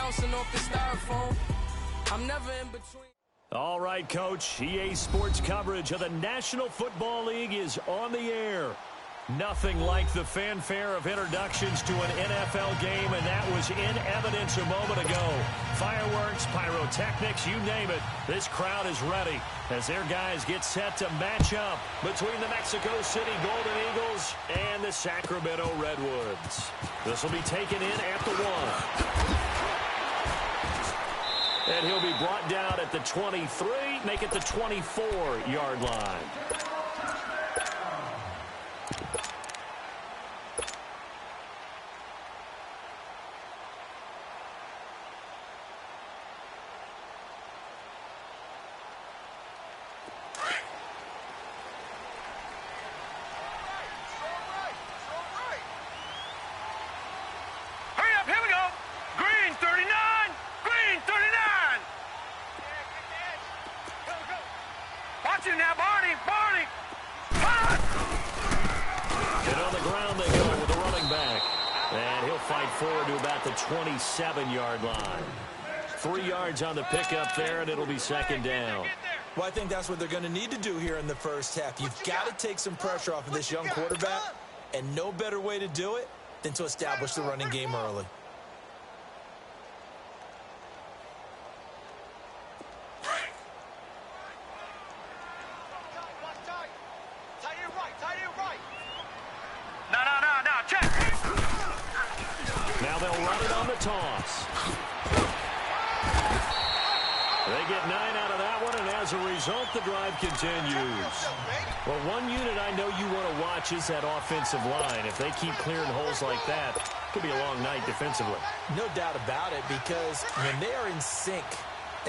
bouncing off the styrofoam. I'm never in between. All right, Coach. EA Sports coverage of the National Football League is on the air. Nothing like the fanfare of introductions to an NFL game, and that was in evidence a moment ago. Fireworks, pyrotechnics, you name it. This crowd is ready as their guys get set to match up between the Mexico City Golden Eagles and the Sacramento Redwoods. This will be taken in at the 1. And he'll be brought down at the 23, make it the 24-yard line. Forward to about the 27-yard line. 3 yards on the pickup there, and it'll be second down. Well, I think that's what they're going to need to do here in the first half. You've got to take some pressure off of this young quarterback, and no better way to do it than to establish the running game early. Now they'll run it on the toss. They get 9 out of that one, and as a result, the drive continues. Well, one unit I know you want to watch is that offensive line. If they keep clearing holes like that, it could be a long night defensively. No doubt about it, because when they are in sync,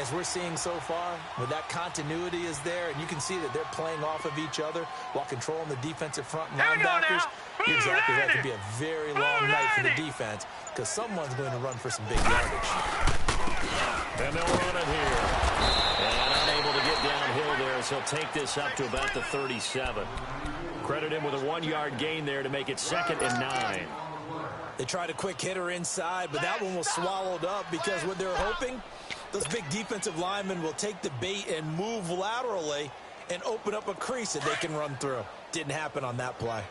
as we're seeing so far, when that continuity is there, and you can see that they're playing off of each other while controlling the defensive front linebackers, you're exactly right. It could be a very long night for the defense because someone's going to run for some big yardage. And they'll run it here. And unable to get downhill there as he'll take this up to about the 37. Credit him with a 1-yard gain there to make it 2nd and 9. They tried a quick hitter inside, but that one was swallowed up because what they're hoping, those big defensive linemen will take the bait and move laterally and open up a crease that they can run through. Didn't happen on that play.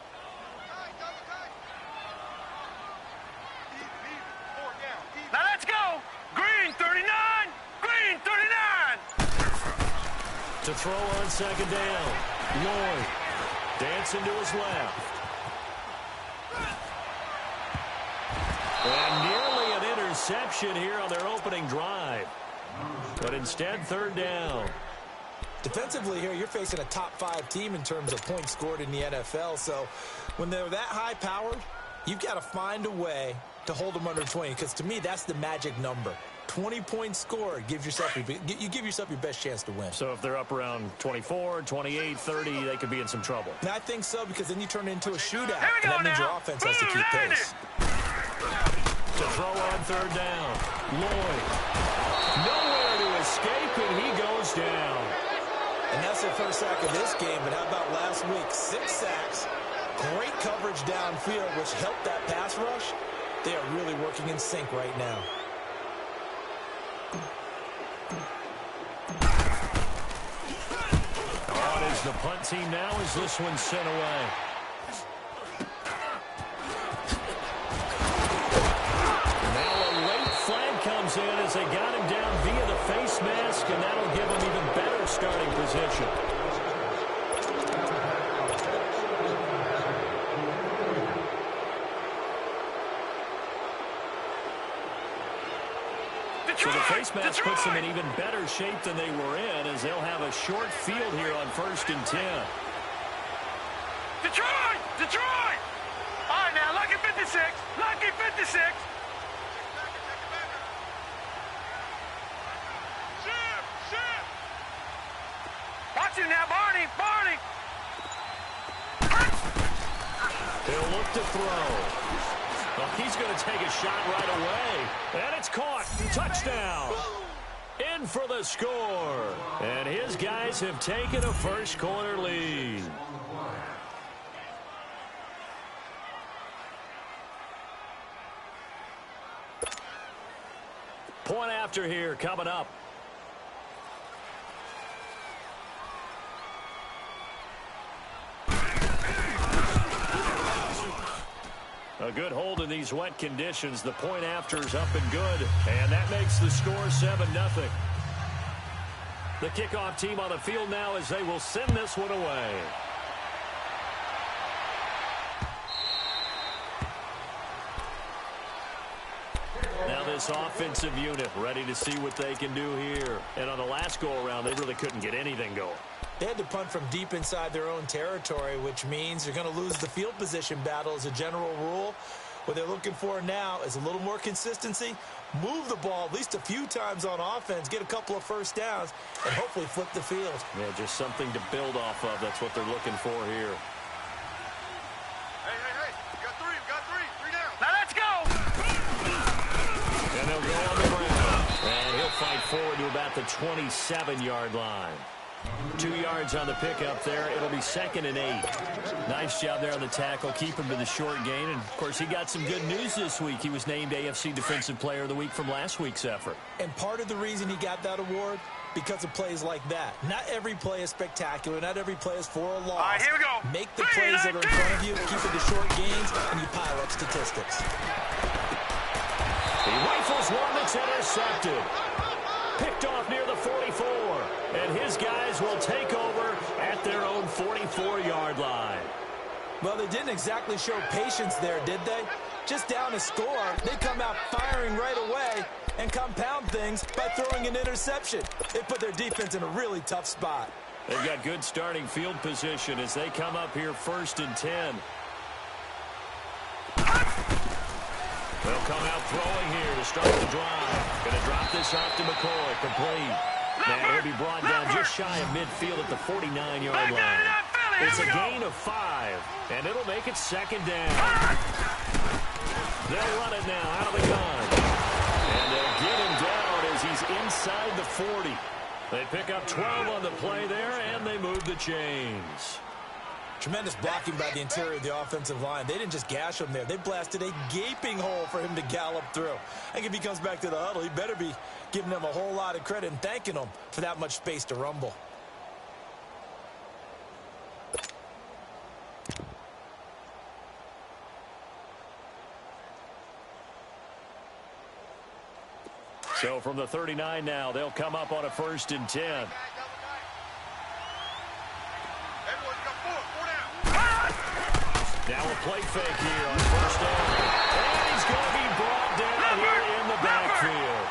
Now let's go. Green 39. Green 39. To throw on second down. Lloyd dancing to his left. And nearly an interception here on their opening drive. But instead, 3rd down. Defensively here, you're facing a top 5 team in terms of points scored in the NFL. So when they're that high-powered, you've got to find a way to hold them under 20. Because to me, that's the magic number. 20 points scored gives yourself you give yourself your best chance to win. So if they're up around 24, 28, 30, they could be in some trouble. And I think so, because then you turn it into a shootout, and that means your offense has to keep pace. To throw on 3rd down. Lloyd. Nowhere to escape, and he goes down. And that's their first sack of this game, but how about last week? 6 sacks, great coverage downfield, which helped that pass rush. They are really working in sync right now. On is the punt team now as this one's sent away. Comes in as they got him down via the face mask, and that'll give him even better starting position. So the face mask puts them in even better shape than they were in, as they'll have a short field here on 1st and 10. Detroit! Detroit! All right, now, lucky 56. Lucky 56. Watch it now, Barney! Barney! He'll look to throw. Well, he's going to take a shot right away. And it's caught. Touchdown. In for the score. And his guys have taken a first-quarter lead. Point after here coming up. A good hold in these wet conditions. The point after is up and good. And that makes the score 7-0. The kickoff team on the field now as they will send this one away. Now this offensive unit ready to see what they can do here. And on the last go-around, they really couldn't get anything going. They had to punt from deep inside their own territory, which means you're going to lose the field position battle as a general rule. What they're looking for now is a little more consistency, move the ball at least a few times on offense, get a couple of first downs, and hopefully flip the field. Yeah, just something to build off of. That's what they're looking for here. Hey, we got three down. Now let's go. And they'll go on the ground. And he'll fight forward to about the 27-yard line. 2 yards on the pickup there. It'll be 2nd and 8. Nice job there on the tackle. Keep him to the short gain. And, of course, he got some good news this week. He was named AFC Defensive Player of the Week from last week's effort. And part of the reason he got that award, because of plays like that. Not every play is spectacular. Not every play is for a loss. All right, here we go. Make the plays that are in front of you, keep it to short gains, and you pile up statistics. He rifles one that's intercepted. Picked off near the 44. And his guys will take over at their own 44-yard line. Well, they didn't exactly show patience there, did they? Just down a score, they come out firing right away and compound things by throwing an interception. They put their defense in a really tough spot. They've got good starting field position as they come up here 1st and 10. They'll come out throwing here to start the drive. Going to drop this off to McCoy. Complete. And he'll be brought down just shy of midfield at the 49-yard line. It's a gain of 5, and it'll make it 2nd down. They'll run it now out of the gun. And they'll get him down as he's inside the 40. They pick up 12 on the play there, and they move the chains. Tremendous blocking by the interior of the offensive line. They didn't just gash him there. They blasted a gaping hole for him to gallop through. I think if he comes back to the huddle, he better be giving them a whole lot of credit and thanking them for that much space to rumble. So from the 39 now, they'll come up on a 1st and 10. Now a play fake here on 1st down. And he's going to be brought down here in the backfield.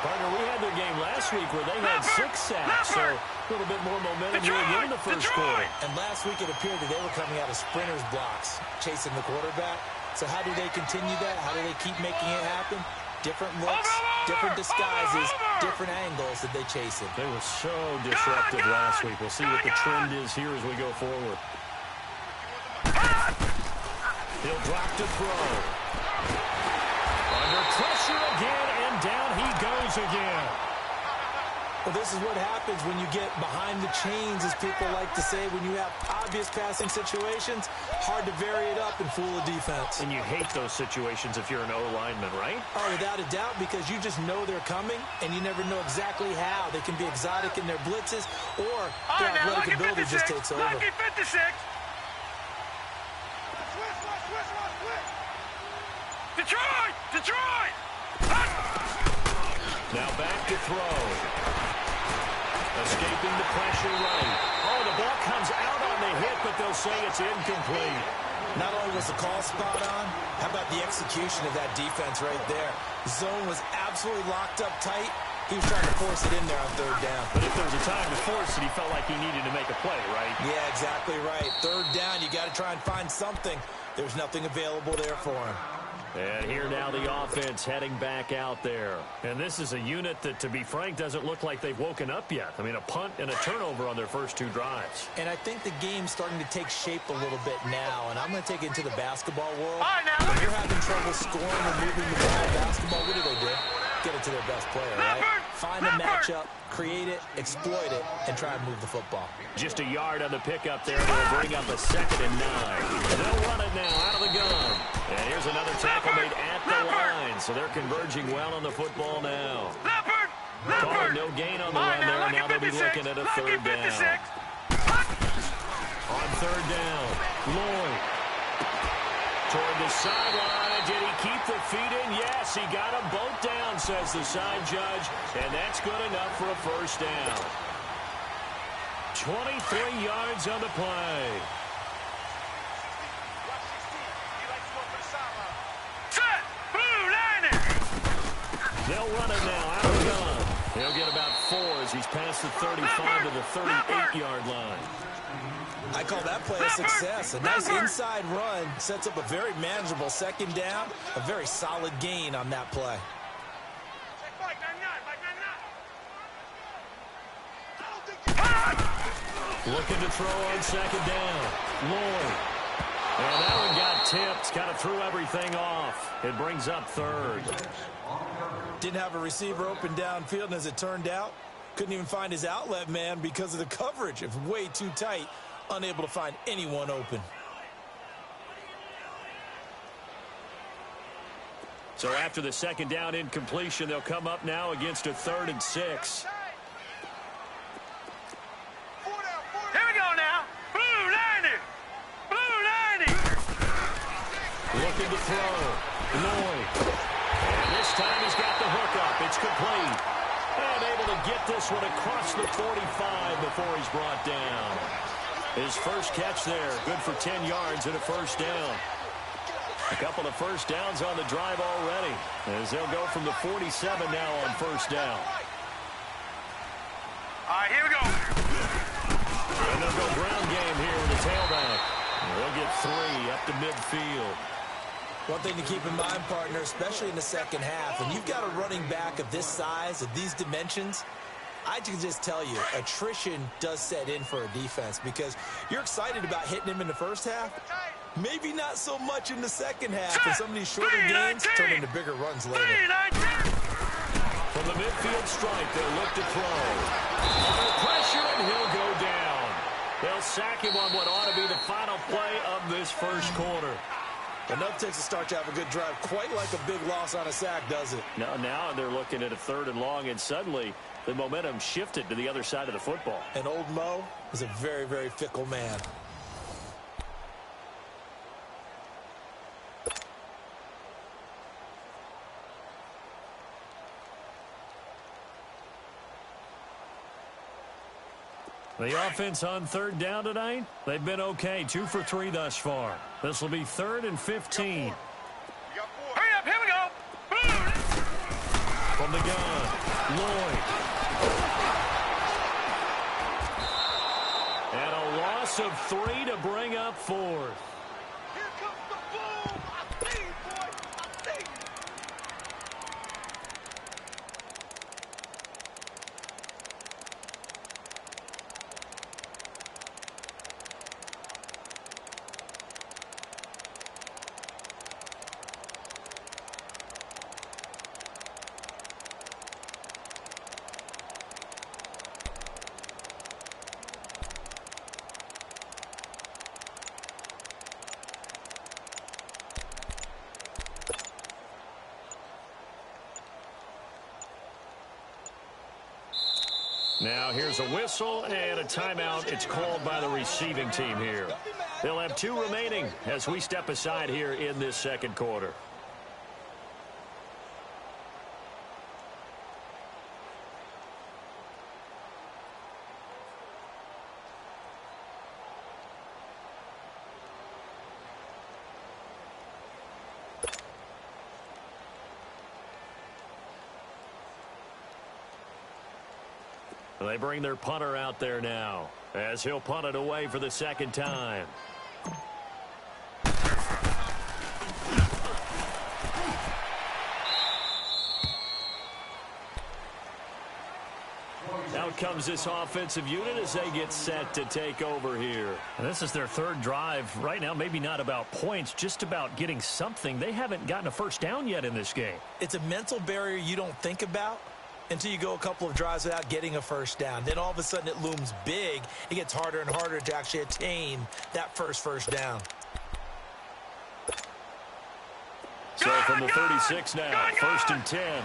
Partner, we had their game last week where they had 6 sacks, so a little bit more momentum here in the first quarter. And last week it appeared that they were coming out of sprinters blocks, chasing the quarterback. So how do they continue that? How do they keep making it happen? Different looks, different disguises, different angles that they chase it. They were so disruptive last week. We'll see what the trend is here as we go forward. He'll drop to throw. Under pressure again, and down he goes again. Well, this is what happens when you get behind the chains, as people like to say, when you have obvious passing situations. Hard to vary it up and fool a defense. And you hate those situations if you're an O-lineman, right? Oh, without a doubt, because you just know they're coming, and you never know exactly how. They can be exotic in their blitzes, or their athletic ability just takes over. Lucky 56. Detroit! Now back to throw. Escaping the pressure right. Oh, the ball comes out on the hit, but they'll say it's incomplete. Not only was the call spot on, how about the execution of that defense right there? Zone was absolutely locked up tight. He was trying to force it in there on 3rd down. But if there was a time to force it, he felt like he needed to make a play, right? Yeah, exactly right. 3rd down, you got to try and find something. There's nothing available there for him. And here now the offense heading back out there. And this is a unit that, to be frank, doesn't look like they've woken up yet. I mean, a punt and a turnover on their first 2 drives. And I think the game's starting to take shape a little bit now. And I'm going to take it into the basketball world. When you're having trouble scoring or moving the ball in basketball, what do? Get it to their best player, right? Find a matchup, create it, exploit it, and try and move the football. Just a yard on the pickup there. They'll bring up a 2nd and 9. They'll run it now out of the gun. And here's another tackle made at the line. So they're converging well on the football now. Leopard! Calling no gain on the run there. Now they'll be looking at a third down. On third down, Lloyd. Toward the sideline. Did he keep the feet in? Yes, he got them both down, says the side judge. And that's good enough for a first down. 23 yards on the play. Set! Blue line! They'll run it now. Out of gun. He'll get about 4 as he's past the 35 to the 38-yard line. I call that play a success. A nice inside run sets up a very manageable second down. A very solid gain on that play. Looking to throw on second down. Lloyd. And that one got tipped. Kind of threw everything off. It brings up third. Didn't have a receiver open downfield, and as it turned out, couldn't even find his outlet man because of the coverage. It's way too tight. Unable to find anyone open. So after the second down incompletion, they'll come up now against a 3rd and 6. Here we go now. Blue line! Blue line! Looking to throw. Lloyd. And this time he's got the hook up. It's complete. And able to get this one across the 45 before he's brought down. His first catch there, good for 10 yards and a first down. A couple of first downs on the drive already, as they'll go from the 47 now on first down. All right, here we go. And they'll go ground game here with the tailback. And they'll get 3 up to midfield. One thing to keep in mind, partner, especially in the second half, when you've got a running back of this size, of these dimensions, I can just tell you, attrition does set in for a defense because you're excited about hitting him in the first half. Maybe not so much in the second half, and some of these shorter games turn into bigger runs later. From the midfield stripe, they'll look to throw. Under pressure, and he'll go down. They'll sack him on what ought to be the final play of this first quarter. Enough takes to start to have a good drive, quite like a big loss on a sack, does it? Now they're looking at a 3rd and long, and suddenly the momentum shifted to the other side of the football. And old Mo is a very, very fickle man. The offense on third down tonight, they've been okay. 2 for 3 thus far. This will be 3rd and 15. Hurry up, here we go. Boom. From the gun, Lloyd. And a loss of 3 to bring up 4th. Here comes the boom. I see, boy. I see. Now here's a whistle and a timeout. It's called by the receiving team here. They'll have 2 remaining as we step aside here in this second quarter. They bring their punter out there now as he'll punt it away for the second time. Out comes this offensive unit as they get set to take over here. And this is their 3rd drive. Right now, maybe not about points, just about getting something. They haven't gotten a first down yet in this game. It's a mental barrier you don't think about until you go a couple of drives without getting a first down. Then all of a sudden it looms big. It gets harder and harder to actually attain that first down. So from the 36 now, first and 10.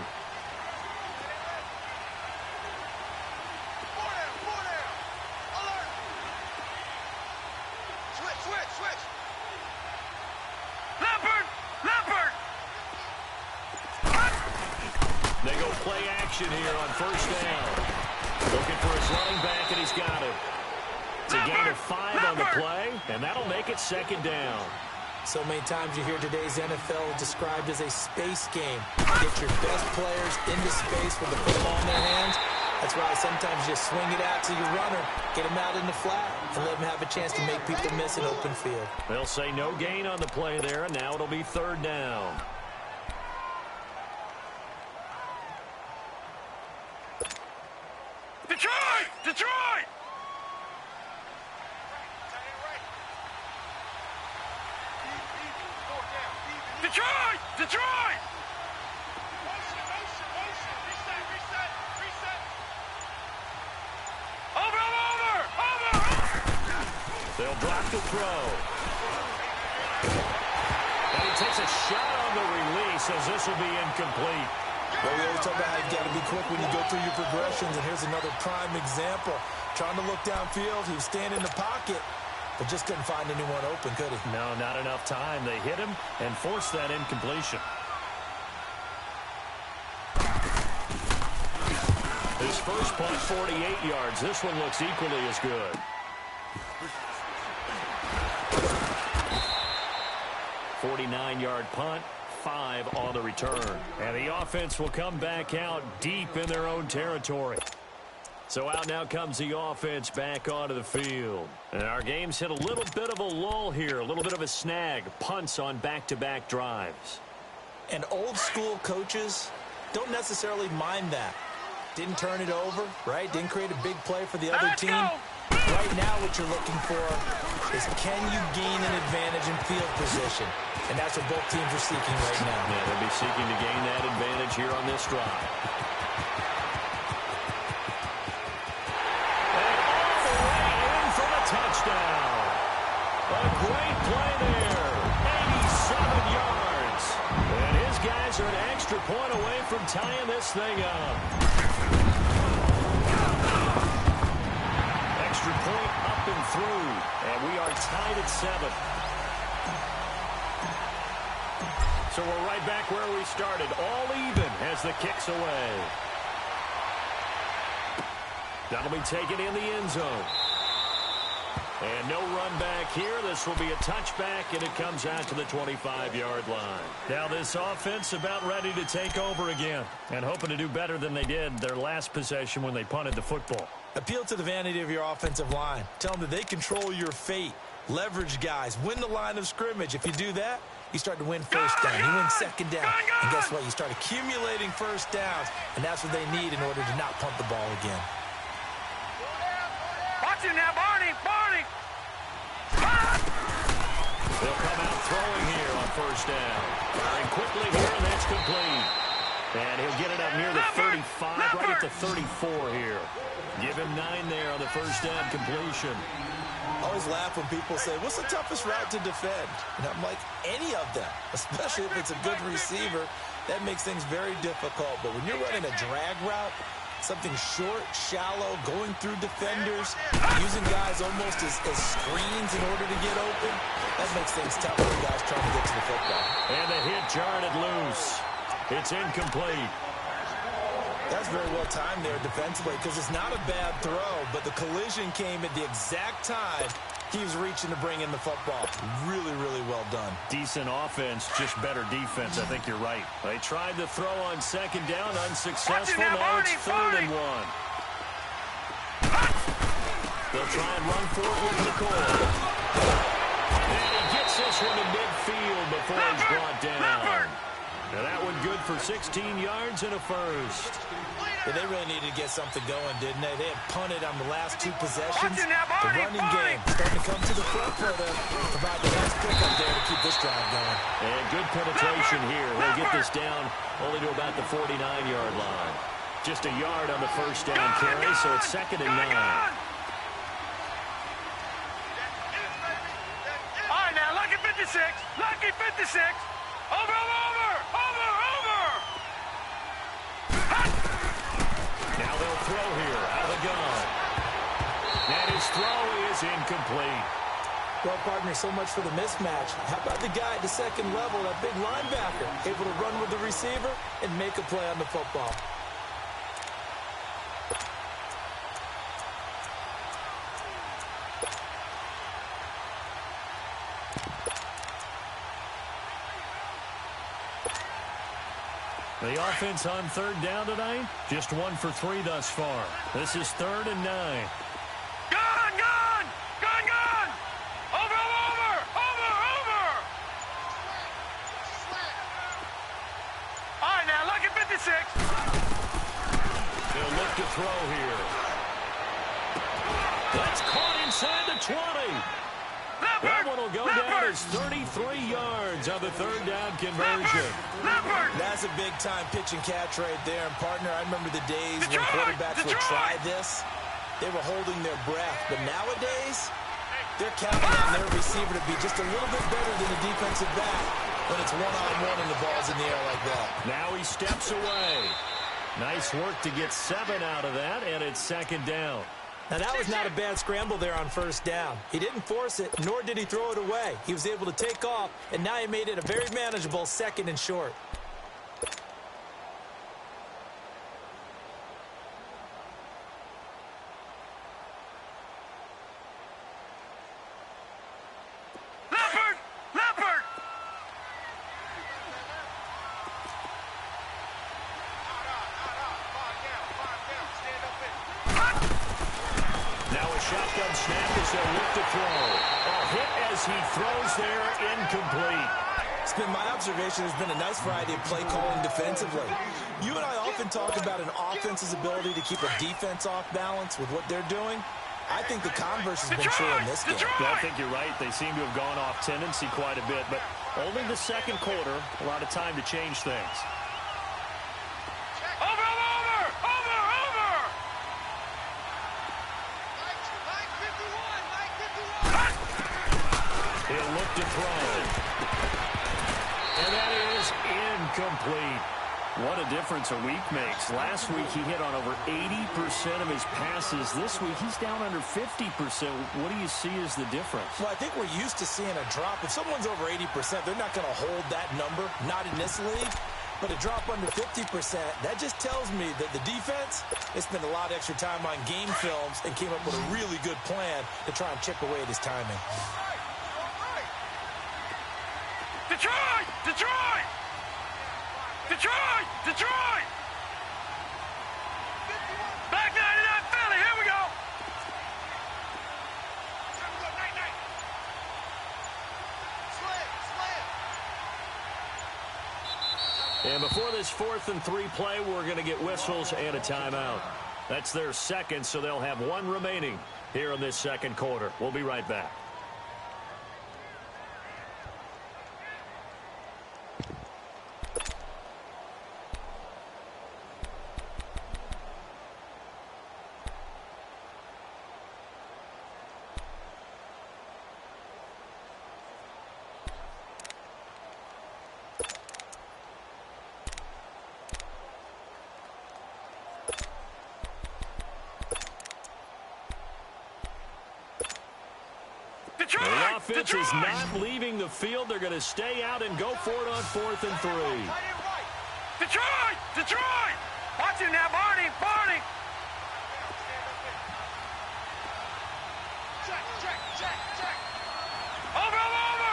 They go play action here on first down. Looking for his running back, and he's got it. It's a gain of 5 on the play, and that'll make it second down. So many times you hear today's NFL described as a space game. Get your best players into space with the football in their hands. That's why sometimes you just swing it out to your runner, get him out in the flat, and let him have a chance to make people miss an open field. They'll say no gain on the play there, and now it'll be third down. Detroit! Detroit! Detroit! Detroit! Over! They'll drop the throw. And he takes a shot on the release as this will be incomplete. Well, we always talk about how you got to be quick when you go through your progressions, and here's another prime example. Trying to look downfield, he was standing in the pocket, but just couldn't find anyone open, could he? No, not enough time. They hit him and forced that incompletion. His first punt, 48 yards. This one looks equally as good. A 49-yard punt. 5 on the return. And the offense will come back out deep in their own territory. So out now comes the offense back onto the field. And our game's hit a little bit of a lull here, a little bit of a snag. Punts on back-to-back drives. And old-school coaches don't necessarily mind that. Didn't turn it over, right? Didn't create a big play for the other team. Right now what you're looking for is can you gain an advantage in field position? And that's what both teams are seeking right now. Yeah, they'll be seeking to gain that advantage here on this drive. And all the way in for the touchdown. A great play there. 87 yards. And his guys are an extra point away from tying this thing up. Extra point up and through. And we are tied at 7. So we're right back where we started, all even as the kick's away. That'll be taken in the end zone. And no run back here. This will be a touchback, and it comes out to the 25-yard line. Now this offense about ready to take over again and hoping to do better than they did their last possession when they punted the football. Appeal to the vanity of your offensive line. Tell them that they control your fate. Leverage guys. Win the line of scrimmage. If you do that, you start to win first down. You win second down. And guess what? You start accumulating first downs, and that's what they need in order to not punt the ball again. Watch it now, Barney! Barney! They'll come out throwing here on first down. Firing quickly here, and that's complete. And he'll get it up near the 35, right at the 34 here. Give him 9 there on the first down completion. I always laugh when people say, what's the toughest route to defend? And I'm like, any of them, especially if it's a good receiver. That makes things very difficult. But when you're running a drag route, something short, shallow, going through defenders, using guys almost as screens in order to get open, that makes things tough for guys trying to get to the football. And the hit jarred it loose. It's incomplete. That's very well timed there defensively because it's not a bad throw, but the collision came at the exact time he was reaching to bring in the football. Really, really well done. Decent offense, just better defense. I think you're right. They tried the throw on second down, unsuccessful. Now it's 3rd and 1. They'll try and run for it with McCoy. And he gets this one to midfield before he's brought down. Now that one good for 16 yards and a first. Yeah, they really needed to get something going, didn't they? They had punted on the last 2 possessions. The running game starting to come to the front for them. Provide the nice pickup there to keep this drive going. And good penetration here. He'll get this down only to about the 49-yard line. Just a yard on the first down carry, so it's 2nd and 9. All right, now, lucky 56. Lucky 56. Over. throw here out of the gun. And his throw is incomplete. Well, partner, so much for the mismatch. How about the guy at the second level, that big linebacker, able to run with the receiver and make a play on the football? The offense on third down tonight, just 1 for 3 thus far. This is 3rd and 9. Gun, gun! Gun, gun! Over, over! Over, over! All right, now, lucky 56. He'll look to throw here. That's caught inside the 20. That one will go down as 33 yards on the third down conversion. That's a big-time pitch and catch right there. And, partner, I remember the days when quarterbacks would try this. They were holding their breath. But nowadays, they're counting on their receiver to be just a little bit better than the defensive back when it's one-on-one and the ball's in the air like that. Now he steps away. Nice work to get 7 out of that, and it's 2nd down. Now, that was not a bad scramble there on first down. He didn't force it, nor did he throw it away. He was able to take off, and now he made it a very manageable 2nd and short. Leopard! Leopard! Now a shotgun snap as they'll look to throw. A hit as he throws there, incomplete. It's been my observation there's been a nice variety of play calling defensively. You and I often talk about an offense's ability to keep a defense off balance with what they're doing. I think the converse has been true in this game. Yeah, I think you're right. They seem to have gone off tendency quite a bit, but only the second quarter, a lot of time to change things. Over, over! Over, over! He'll look to throw. And that is incomplete. What a difference a week makes. Last week he hit on over 80% of his passes. This week he's down under 50%. What do you see as the difference? Well, I think we're used to seeing a drop. If someone's over 80%, they're not going to hold that number, not in this league. But a drop under 50%, that just tells me that the defense has spent a lot of extra time on game films and came up with a really good plan to try and chip away at his timing. Detroit! Detroit! Detroit! Detroit! Back 99 Philly, here we go! And before this 4th and 3 play, we're going to get whistles and a timeout. That's their second, so they'll have 1 remaining here in this second quarter. We'll be right back. The offense is not leaving the field. They're going to stay out and go for it on 4th and 3. Detroit! Detroit! Watch him now, Barney! Barney! Check! Over! Over!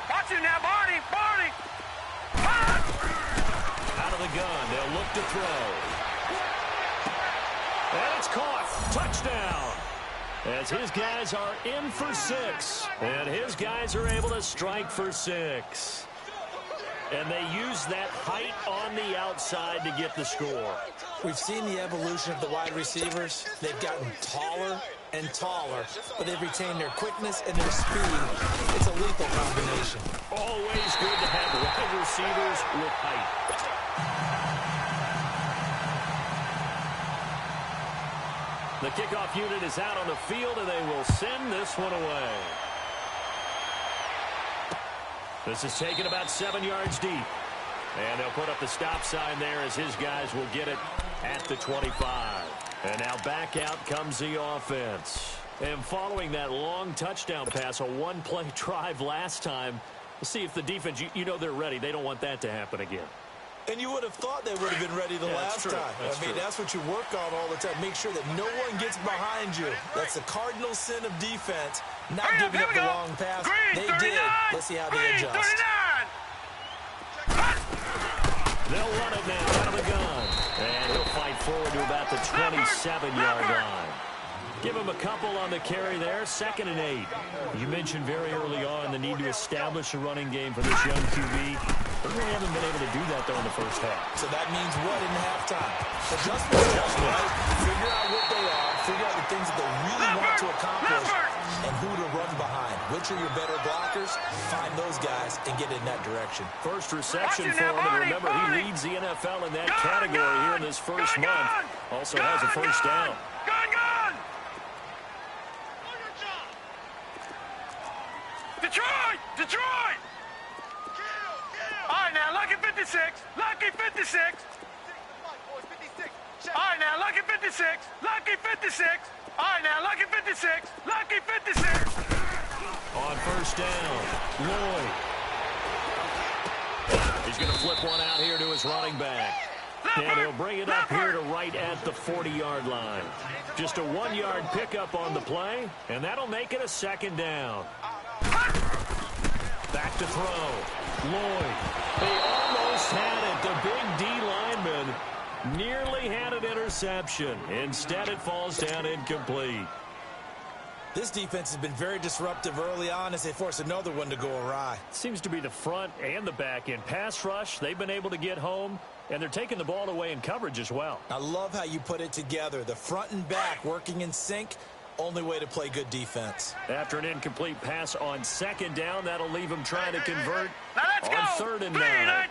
Watch him now, Barney! Barney! Out of the gun. They'll look to throw. And it's caught. Touchdown. As his guys are in for 6. And his guys are able to strike for 6. And they use that height on the outside to get the score. We've seen the evolution of the wide receivers. They've gotten taller and taller, but they've retained their quickness and their speed. It's a lethal combination. Always good to have wide receivers with height. The kickoff unit is out on the field, and they will send this one away. This is taken about 7 yards deep. And they'll put up the stop sign there as his guys will get it at the 25. And now back out comes the offense. And following that long touchdown pass, a one-play drive last time, we'll see if the defense, you know they're ready. They don't want that to happen again. And you would have thought they would have been ready the last time. That's what you work on all the time. Make sure that no one gets behind you. That's the cardinal sin of defense, not giving up the long pass. They did. Let's see how they adjust. They'll run it now out of the gun. And he'll fight forward to about the 27-yard line. Give him a couple on the carry there, 2nd and 8. You mentioned very early on the need to establish a running game for this young QB. They really haven't been able to do that, though, in the first half. So that means what in halftime? Adjustments, right? Figure out what they are, figure out the things that they really want to accomplish, and who to run behind. Which are your better blockers? Find those guys and get in that direction. First reception for him, and remember, he leads the NFL in that category here in this first month. Also has a first down. Detroit! Detroit! All right, now, lucky 56. Lucky 56. All right, now, lucky 56. Lucky 56. All right, now, lucky 56. Lucky 56. On first down, Lloyd. He's going to flip one out here to his running back. And he'll bring it up here to right at the 40-yard line. Just a 1-yard pickup on the play, and that'll make it a 2nd down. Back to throw. Lloyd. They almost had it. The big D lineman nearly had an interception. Instead, it falls down incomplete. This defense has been very disruptive early on as they force another one to go awry. Seems to be the front and the back end. Pass rush, they've been able to get home, and they're taking the ball away in coverage as well. I love how you put it together. The front and back working in sync. Only way to play good defense. After an incomplete pass on 2nd down, that'll leave him trying to convert on 3rd and 9. 3-19.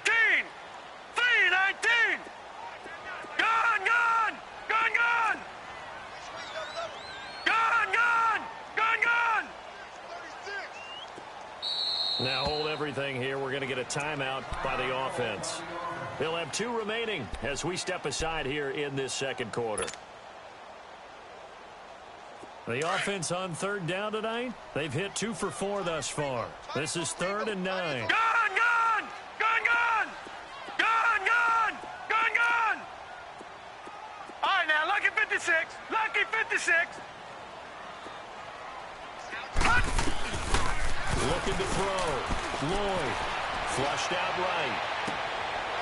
3-19. Gun, gun. Gun, gun. Gun, gun. Gun, gun. Now hold everything here. We're going to get a timeout by the offense. They'll have 2 remaining as we step aside here in this 2nd quarter. The offense on 3rd down tonight, they've hit 2 for 4 thus far. This is 3rd and 9. Gun, gun. Gun, gun. Gun, gun. Gun, gun. All right, now, lucky 56. Lucky 56. Looking to throw. Lloyd. Flushed out right.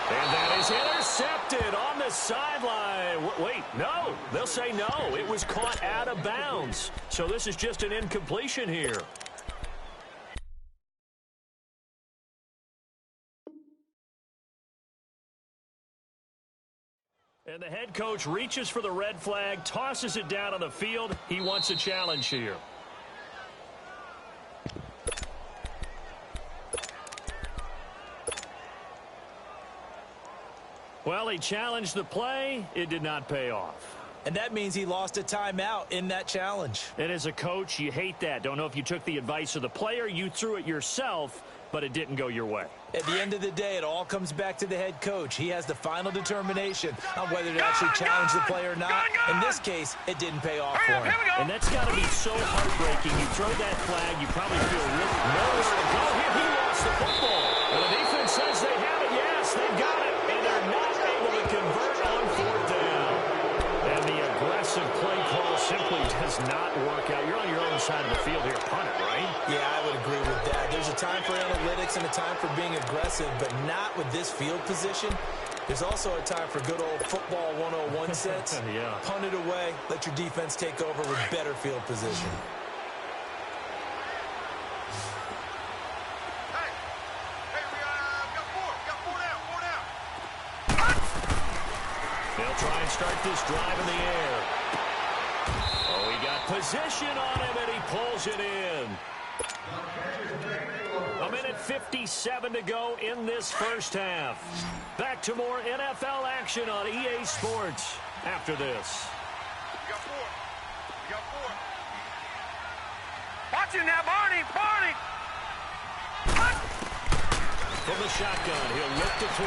And that is intercepted on the sideline. Wait, no. They'll say no. It was caught out of bounds. So this is just an incompletion here. And the head coach reaches for the red flag, tosses it down on the field. He wants a challenge here. Well, he challenged the play. It did not pay off. And that means he lost a timeout in that challenge. And as a coach, you hate that. Don't know if you took the advice of the player, you threw it yourself, but it didn't go your way. At the end of the day, it all comes back to the head coach. He has the final determination on whether to actually challenge the play or not. In this case, it didn't pay off for him. And that's got to be so heartbreaking. You throw that flag, you probably feel really nervous to go. Here, he lost the football. And the defense says they have it. Yes, they've got it. And they're not able to convert on 4th down. And the aggressive play call simply does not work out. You're on your own side of the field here. Punt it, right? Yeah, I would agree with that. There's a time for analytics and a time for being aggressive, but not with this field position. There's also a time for good old football 101 sense. Yeah. Punt it away. Let your defense take over with better field position. They'll try and start this drive in the air. Oh, he got position on him, and he pulls it in. 1:57 to go in this first half. Back to more NFL action on EA Sports after this. We got 4. We got 4. Watch it now, Barney. Barney. from the shotgun. He'll look to throw.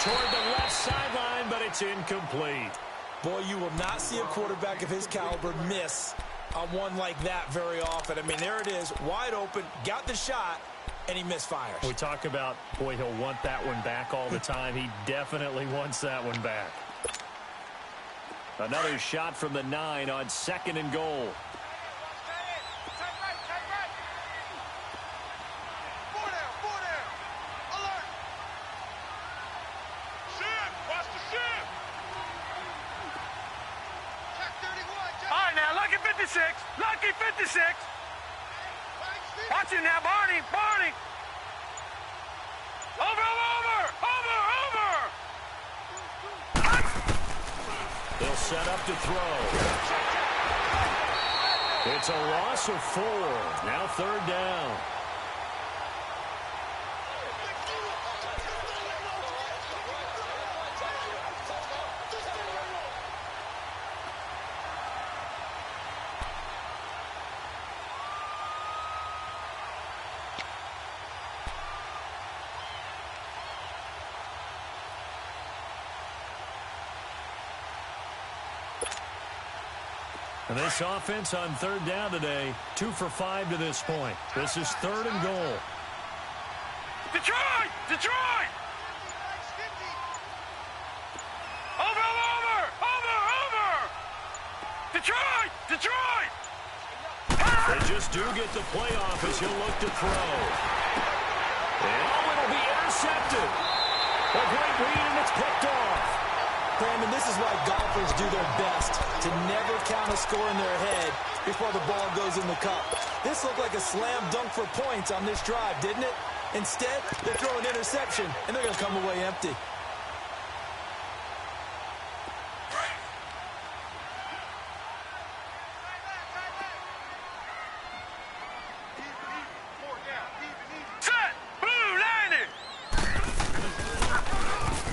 Toward the left sideline, but it's incomplete. Boy, you will not see a quarterback of his caliber miss on one like that very often. I mean, there it is, wide open, got the shot, and he misfires. We talk about, boy, he'll want that one back all the time. He definitely wants that one back. Another shot from the 9 on 2nd and goal. Lucky 56. Watch him now, Barney. Barney. Over. They'll set up to throw. It's a loss of 4. Now 3rd down. And this offense on 3rd down today, 2 for 5 to this point. This is 3rd and goal. Detroit! Over! Detroit! They just do get the playoff as he'll look to throw. And it'll be intercepted. A great read, and it's picked off. Brandon, this is why golfers do their best to never count a score in their head before the ball goes in the cup. This looked like a slam dunk for points on this drive, didn't it? Instead, they throw an interception, and they're going to come away empty. Set! Blue landed!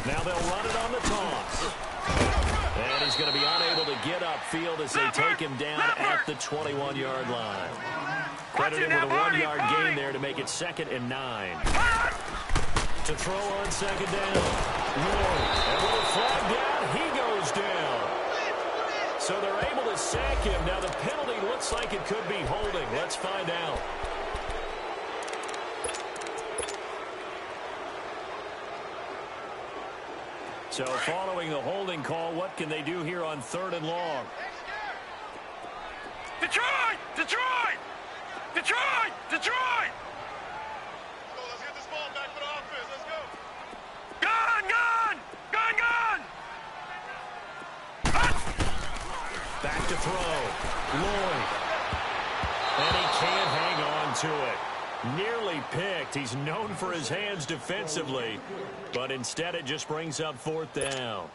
Now they'll run it on the toss. And he's going to be unable to get upfield as they take him down at the 21-yard line. Credited with a 1-yard gain there to make it 2nd and 9. To throw on 2nd down. And with a flag down, he goes down. So they're able to sack him. Now the penalty looks like it could be holding. Let's find out. So following the holding call, what can they do here on 3rd and long? Detroit! Let's get this ball back for the offense. Let's go. Gun! Back to throw. Lloyd. And he can't hang on to it. Nearly picked. He's known for his hands defensively, but instead it just brings up 4th down.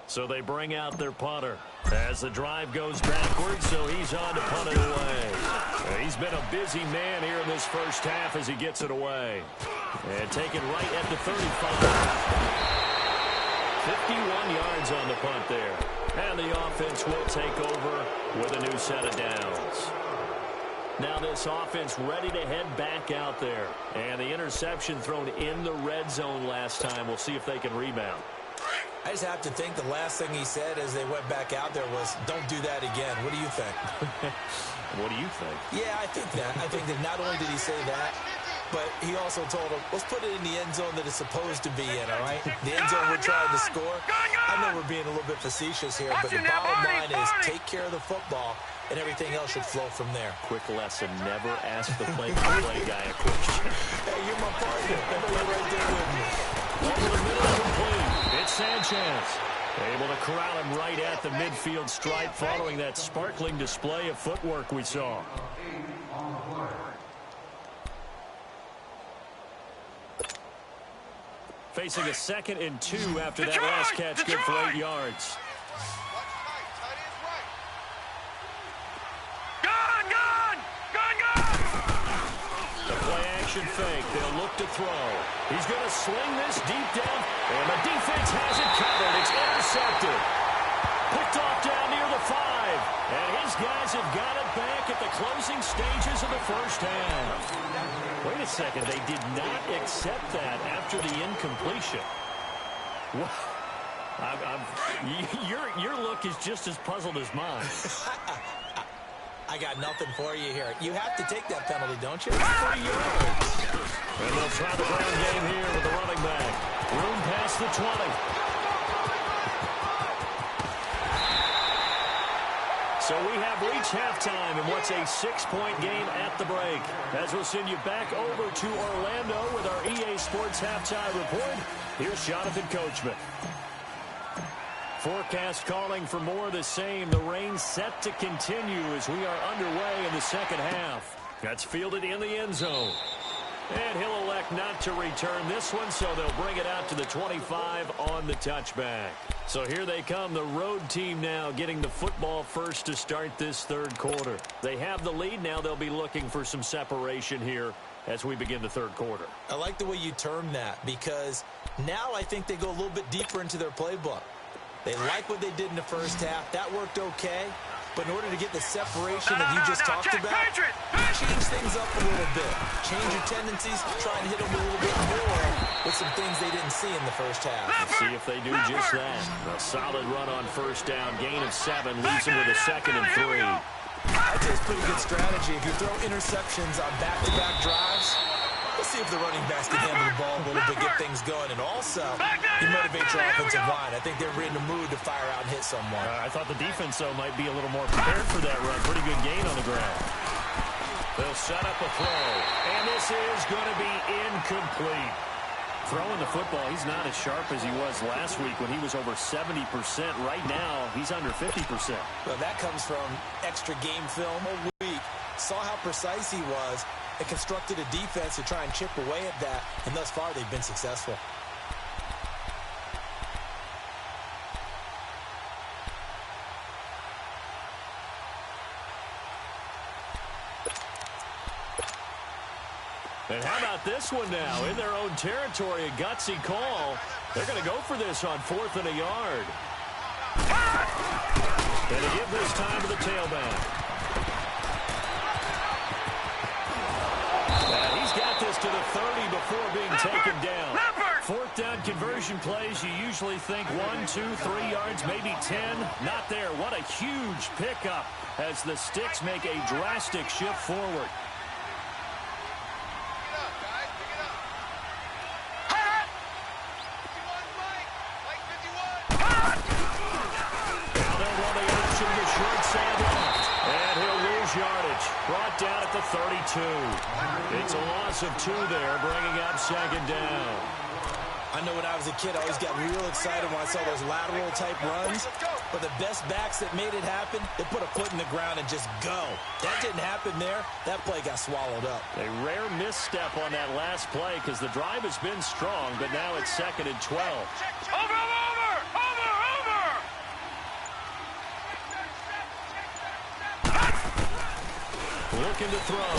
So they bring out their punter as the drive goes backwards, so he's on to punt it away. He's been a busy man here in this first half as he gets it away. And taken right at the 35. 51 yards on the punt there. And the offense will take over with a new set of downs. Now this offense ready to head back out there. And the interception thrown in the red zone last time. We'll see if they can rebound. I just have to think the last thing he said as they went back out there was, don't do that again. What do you think? What do you think? Yeah, I think that. I think that not only did he say that, but he also told him, let's put it in the end zone that it's supposed to be in, all right? The end zone we're trying to score. I know we're being a little bit facetious here, but the bottom line is take care of the football, and everything else should flow from there. Quick lesson, never ask the play-by-play guy a question. Hey, you're my partner. I know you're right there with me. Over the middle, complete. It's Sanchez. Able to corral him right at the midfield stripe following that sparkling display of footwork we saw. Facing a 2nd and 2 after that last catch, good for 8 yards. The play-action fake. They'll look to throw. He's going to sling this deep down, and the defense has it covered. It's intercepted. Picked off down near the 5. drive. And his guys have got it back at the closing stages of the first half. Wait a second. They did not accept that after the incompletion. Your look is just as puzzled as mine. I got nothing for you here. You have to take that penalty, don't you? 3 yards. And they'll try the ground game here with the running back. Room past the 20. So we have reached halftime in what's a 6-point game at the break. As we'll send you back over to Orlando with our EA Sports Halftime Report, here's Jonathan Coachman. Forecast calling for more of the same. The rain set to continue as we are underway in the second half. That's fielded in the end zone. And he'll elect not to return this one, so they'll bring it out to the 25 on the touchback. So here they come, the road team now getting the football first to start this third quarter. They have the lead. Now they'll be looking for some separation here as we begin the third quarter. I like the way you term that because now I think they go a little bit deeper into their playbook. They like what they did in the first half. That worked okay. But in order to get the separation that you just talked about, change things up a little bit. Change your tendencies, try and hit them a little bit more with some things they didn't see in the first half. Let's see if they do just that. A solid run on first down. Gain of 7 leaves them with a 2nd and 3. I'd say it's pretty good strategy. If you throw interceptions on back-to-back drives, let's see if the running backs can handle the ball a little bit, get things going. And also, you motivate your offensive line. I think they're in the mood to fire out and hit someone. I thought the defense, though, might be a little more prepared for that run. Pretty good gain on the ground. They'll set up a throw. And this is going to be incomplete. Throwing the football, he's not as sharp as he was last week when he was over 70%. Right now, he's under 50%. Well, that comes from extra game film a week. Saw how precise he was. And constructed a defense to try and chip away at that, and thus far they've been successful. And how about this one now? In their own territory, a gutsy call. They're going to go for this on 4th and a yard. And they give this time to the tailback. This to the 30 before being taken down. 4th down conversion plays, you usually think 1, 2, 3 yards, maybe 10. Not there. What a huge pickup as the Sticks make a drastic shift forward. Now they'll run the option to short side left. And he'll lose yardage. Brought down at the 32. It's a loss of 2 there, bringing up 2nd down. I know when I was a kid, I always got real excited when I saw those lateral-type runs. But the best backs that made it happen, they put a foot in the ground and just go. That didn't happen there. That play got swallowed up. A rare misstep on that last play because the drive has been strong, but now it's 2nd and 12. Over! Looking to throw.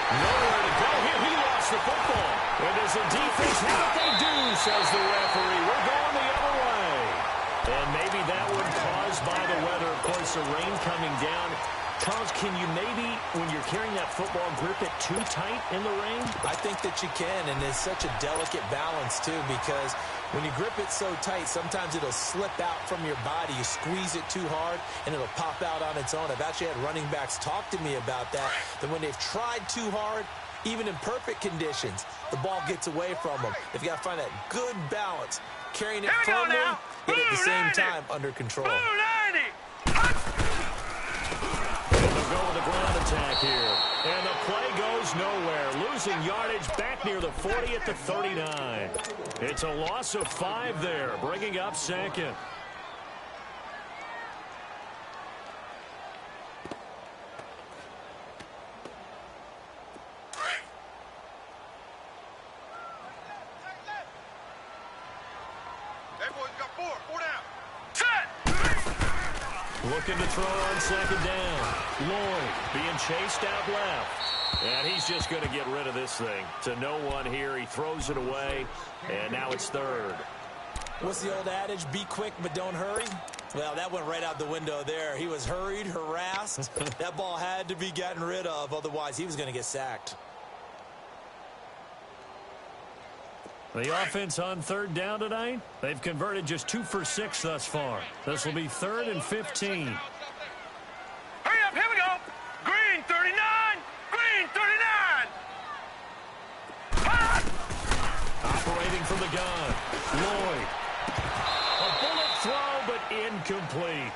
Nowhere to go here. He lost the football. And as the defense, what they do, says the referee. We're going the other way. And maybe that one caused by the weather. Of course, the rain coming down. Charles, can you maybe, when you're carrying that football, grip it too tight in the rain? I think that you can, and it's such a delicate balance, too, because when you grip it so tight, sometimes it'll slip out from your body. You squeeze it too hard, and it'll pop out on its own. I've actually had running backs talk to me about that when they've tried too hard, even in perfect conditions, the ball gets away from them. They've got to find that good balance, carrying it firmly, but at the same time under control. Go with the ground attack here. And the play goes nowhere. Losing yardage back near the 40 at the 39. It's a loss of 5 there, bringing up 2nd. Hey, boys, got 4 down. Looking to throw on 2nd down. Lloyd being chased out left. And he's just going to get rid of this thing. To no one here. He throws it away. And now it's 3rd. What's the old adage? Be quick, but don't hurry. Well, that went right out the window there. He was hurried, harassed. That ball had to be gotten rid of, otherwise he was going to get sacked. The offense on third down tonight, they've converted just 2 for 6 thus far. This will be 3rd and 15. Hurry up, here we go. Green 39, green 39. Operating from the gun, Lloyd. A bullet throw, but incomplete.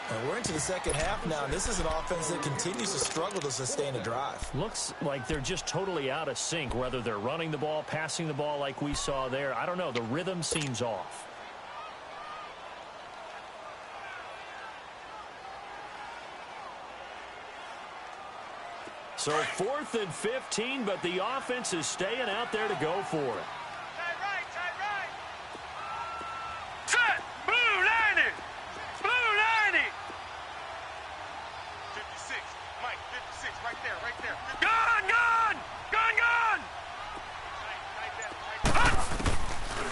And we're into the second half now, and this is an offense that continues to struggle to sustain a drive. Looks like they're just totally out of sync, whether they're running the ball, passing the ball like we saw there. I don't know. The rhythm seems off. So 4th and 15, but the offense is staying out there to go for it. Tight right, tight right. Set, blue 90, blue 90. 56, Mike, 56, right there, right there. Gun, gun, gun, gun.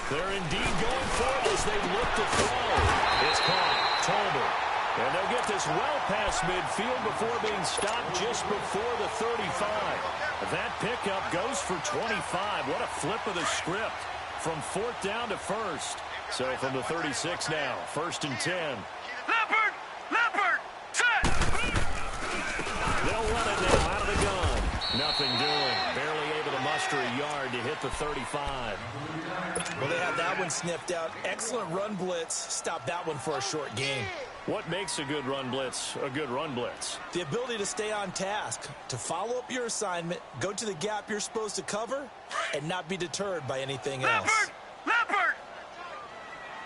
They're indeed going for it as they look to throw. It's caught. Tolbert. And they'll get this well past midfield before being stopped just before the 35. That pickup goes for 25. What a flip of the script from 4th down to 1st. So from the 36 now, 1st and 10. Leopard, leopard, set. They'll run it now out of the gun. Nothing doing. Barely able to muster a yard to hit the 35. Well, they had that one sniffed out. Excellent run blitz. Stopped that one for a short gain. What makes a good run blitz a good run blitz? The ability to stay on task, to follow up your assignment, go to the gap you're supposed to cover, and not be deterred by anything else. Leopard, leopard.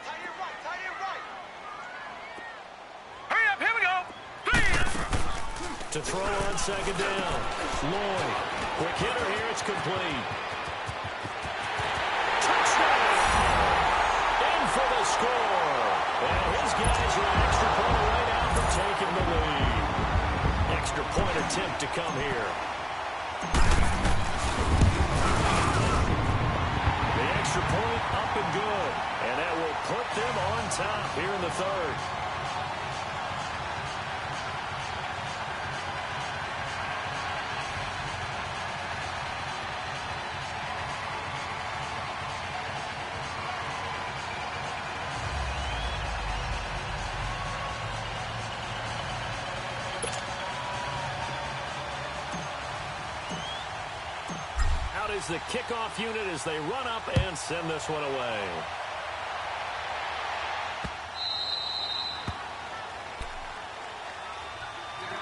Tie it right, tie it right. Hurry up, here we go. Please. To throw on 2nd down. Lloyd. Quick hitter here. It's complete. Touchdown! In for the score. Well, his guys are an extra point away now from taking the lead. Extra point attempt to come here. The extra point up and good. And that will put them on top here in the 3rd. Is the kickoff unit as they run up and send this one away.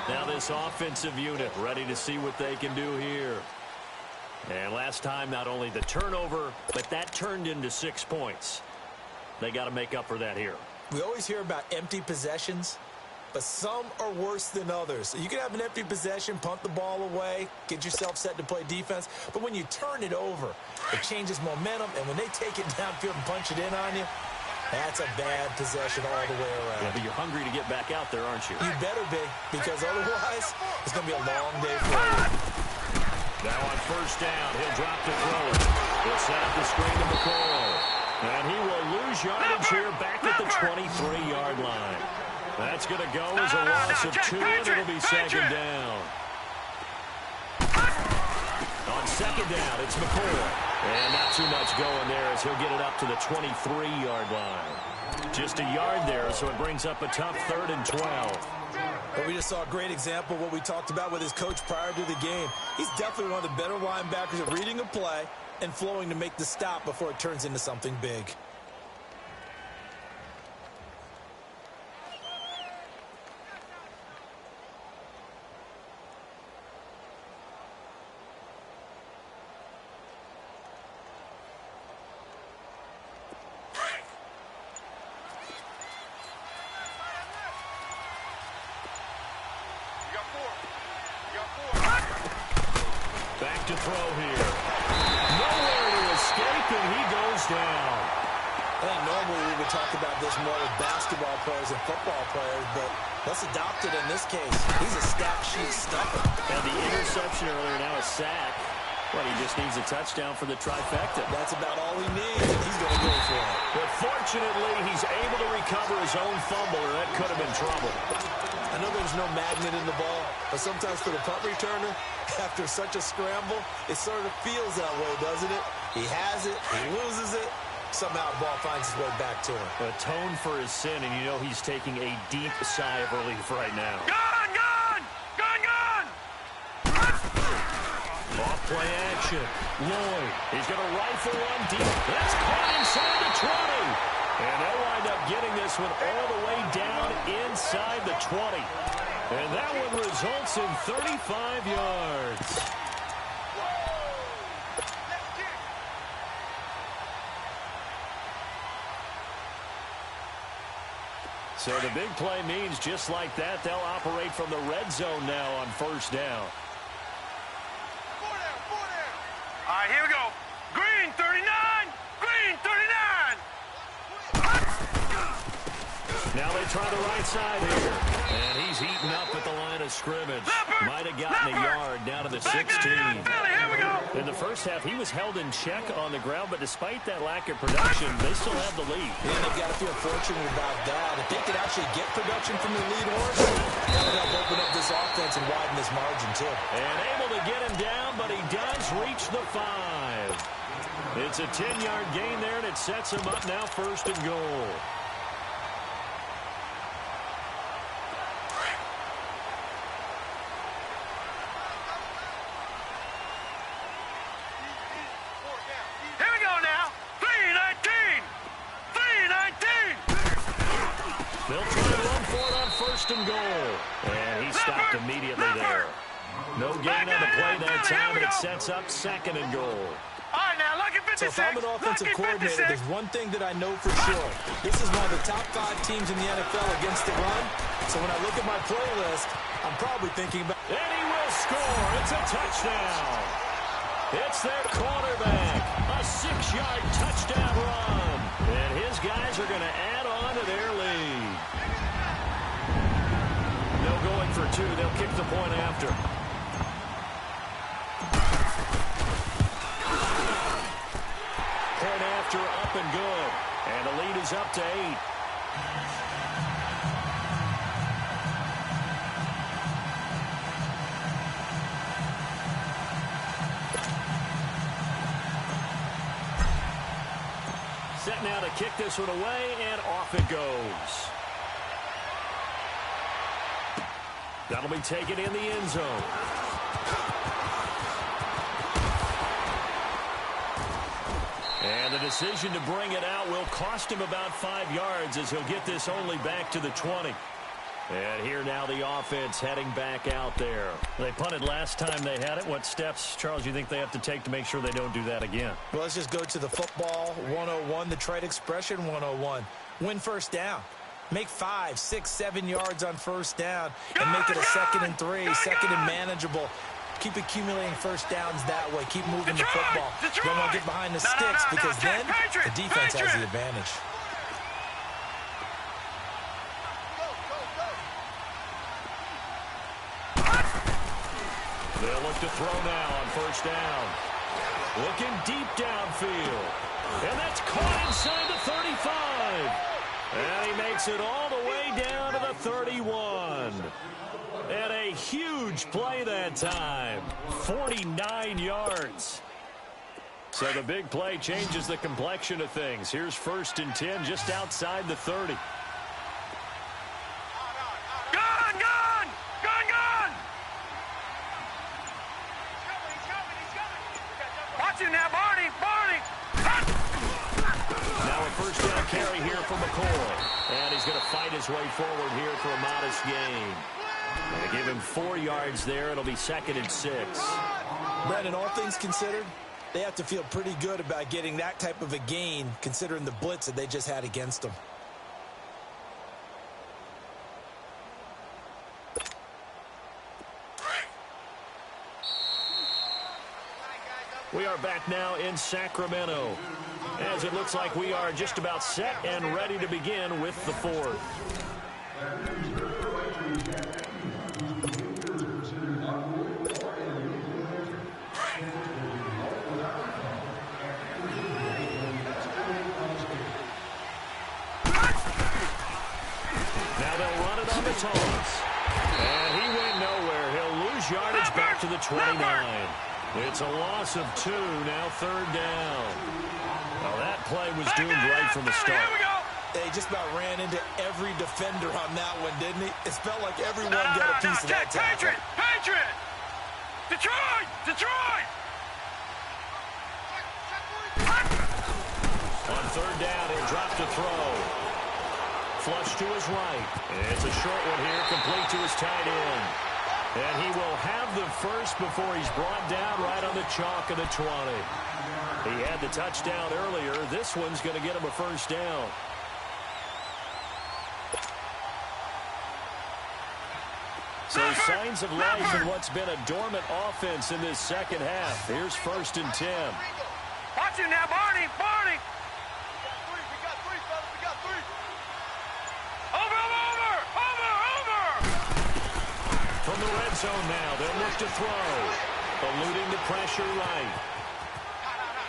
Now this offensive unit ready to see what they can do here. And last time, not only the turnover, but that turned into 6 points. They got to make up for that here. We always hear about empty possessions, but some are worse than others. You can have an empty possession, punt the ball away, get yourself set to play defense, but when you turn it over, it changes momentum, and when they take it downfield and punch it in on you, that's a bad possession all the way around. Yeah, but you're hungry to get back out there, aren't you? You better be, because otherwise, it's going to be a long day for you. Now on 1st down, he'll drop to throw it. He'll set up the screen to McCoy. And he will lose yardage here back at the 23-yard line. That's going to go as a loss of 2, and it'll be 2nd down. On 2nd down, it's McCoy. And not too much going there as he'll get it up to the 23-yard line. Just a yard there, so it brings up a tough 3rd and 12. But we just saw a great example of what we talked about with his coach prior to the game. He's definitely one of the better linebackers at reading a play and flowing to make the stop before it turns into something big. Back to throw here. Nowhere to escape, and he goes down. I think normally we would talk about this more with basketball players and football players, but let's adopt it in this case. He's a stat sheet stuffer. And the interception earlier, now a sack. Well, he just needs a touchdown for the trifecta. That's about all he needs, and he's going to go for it. But fortunately, he's able to recover his own fumble, or that could have been trouble. I know there's no magnet in the ball, but sometimes for the punt returner, after such a scramble, it sort of feels that way, doesn't it? He has it, he loses it, somehow the ball finds its way back to him. Atone for his sin, and you know he's taking a deep sigh of relief right now. Gun, gun! Gun, gun! Off-play action. Lloyd, he's going to rifle one deep. That's caught inside the 20. And they'll wind up getting this one all the way down inside the 20. And that one results in 35 yards. So the big play means just like that, they'll operate from the red zone now on first down. All right, here we go. Green 39! Green 39! Now they try the right side here. And he's eaten up at the line of scrimmage. Might have gotten a yard down to the 16. Here we go. In the first half, he was held in check on the ground, but despite that lack of production, they still have the lead. Yeah, they've got to feel fortunate about that. If they could actually get production from the lead horse, that would help open up this offense and widen this margin, too. And able to get him down, but he does reach the 5. It's a 10-yard gain there, and it sets him up now first and goal. They'll try to run for it on first and goal. And he stopped immediately there. No gain on the play that time, and it sets up second and goal. All right, now, lucky 56. So if I'm an offensive coordinator, there's one thing that I know for sure. This is one of the top 5 teams in the NFL against the run. So when I look at my play list, I'm probably thinking about... And he will score. It's a touchdown. It's their quarterback. A 6-yard touchdown run. And his guys are going to add on to their lead. No going for 2. They'll kick the point after. Point after, up and good. And the lead is up to 8. Set now to kick this one away, and off it goes. That'll be taken in the end zone. And the decision to bring it out will cost him about 5 yards as he'll get this only back to the 20. And here now the offense heading back out there. They punted last time they had it. What steps, Charles, you think they have to take to make sure they don't do that again? Well, let's just go to the football 101, the trade expression 101. Win first down. Make 5, 6, 7 yards on first down and make it a 2nd and 3, 2nd and manageable. Keep accumulating first downs that way. Keep moving the football. Don't want to get behind the sticks because then the defense has the advantage. They'll look to throw now on first down. Looking deep downfield. And that's caught inside the 35. And he makes it all the way down to the 31. And a huge play that time. 49 yards. So the big play changes the complexion of things. Here's first and 10 just outside the 30. Gun, gun! Gun, gun! Watch him now, Barney! Barney! Now a first down carry here for McCoy. And he's going to fight his way forward here for a modest gain. They give him 4 yards there. It'll be 2nd and 6. Brandon, all things considered, they have to feel pretty good about getting that type of a gain considering the blitz that they just had against them. We are back now in Sacramento, as it looks like we are just about set and ready to begin with the 4th. toss. And he went nowhere. He'll lose yardage back to the 29. It's a loss of 2, now third down. Well, that play was doomed right from the start. They just about ran into every defender on that one, didn't he? It felt like everyone got a piece of that tackle. Patriot! Detroit! Detroit! On third down, he'll drop to throw. Flush to his right. It's a short one here, complete to his tight end. And he will have the first before he's brought down right on the chalk of the 20. He had the touchdown earlier. This one's going to get him a first down. So signs of life in what's been a dormant offense in this second half. Here's 1st and 10. Watch it now, Barney! Barney! We got three, fellas. We got three. Over! From the red zone now, they'll look to throw. Eluding the pressure right.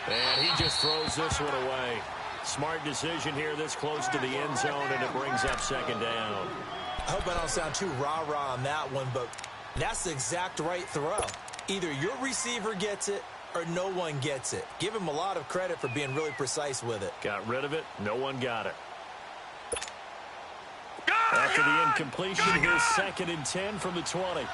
And he just throws this one away. Smart decision here this close to the end zone, and it brings up second down. I hope I don't sound too rah-rah on that one, but that's the exact right throw. Either your receiver gets it or no one gets it. Give him a lot of credit for being really precise with it. Got rid of it. No one got it. After the incompletion, here's 2nd and 10 from the 20.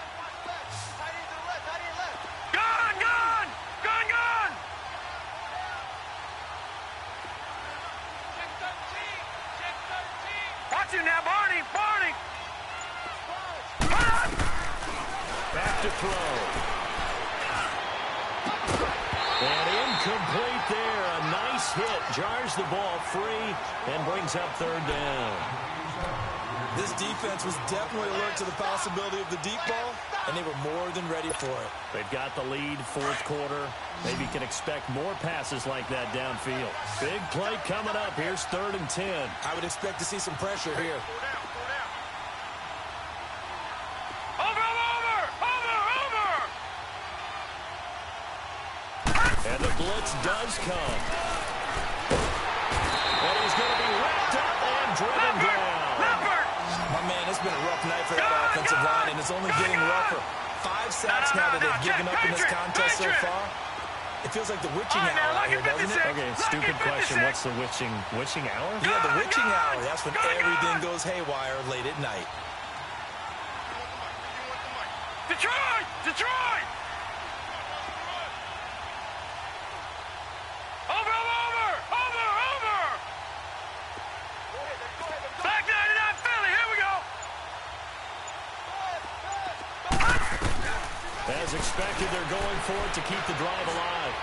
Watch it now, Barney! Barney! Back to throw. And incomplete there. A nice hit. Jars the ball free and brings up third down. This defense was definitely alert to the possibility of the deep ball, and they were more than ready for it. They've got the lead, fourth quarter. Maybe can expect more passes like that downfield. Big play coming up. Here's 3rd and 10. I would expect to see some pressure here. And the blitz does come. And he's going to be wrapped up and driven down. My man, it's been a rough night for that offensive line, and it's only getting rougher. 5 sacks now that they've given up in this contest so far. It feels like the witching hour out here, doesn't it? Okay, stupid question. What's the witching hour? Yeah, the witching hour. That's when everything goes haywire late at night. Detroit! Detroit! Back 99 Philly, here we go! As expected, they're going for it to keep the drive alive.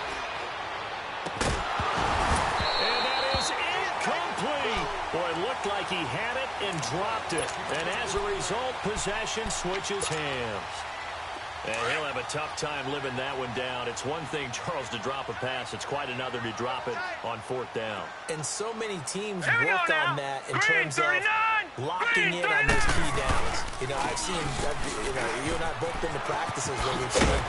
And that is incomplete. Boy, it looked like he had it and dropped it. And as a result, possession switches hands. And he'll have a tough time living that one down. It's one thing, Charles, to drop a pass. It's quite another to drop it on 4th down. And so many teams work on that in terms of locking in on those key downs. You know, you and I both been to practices where we've seen,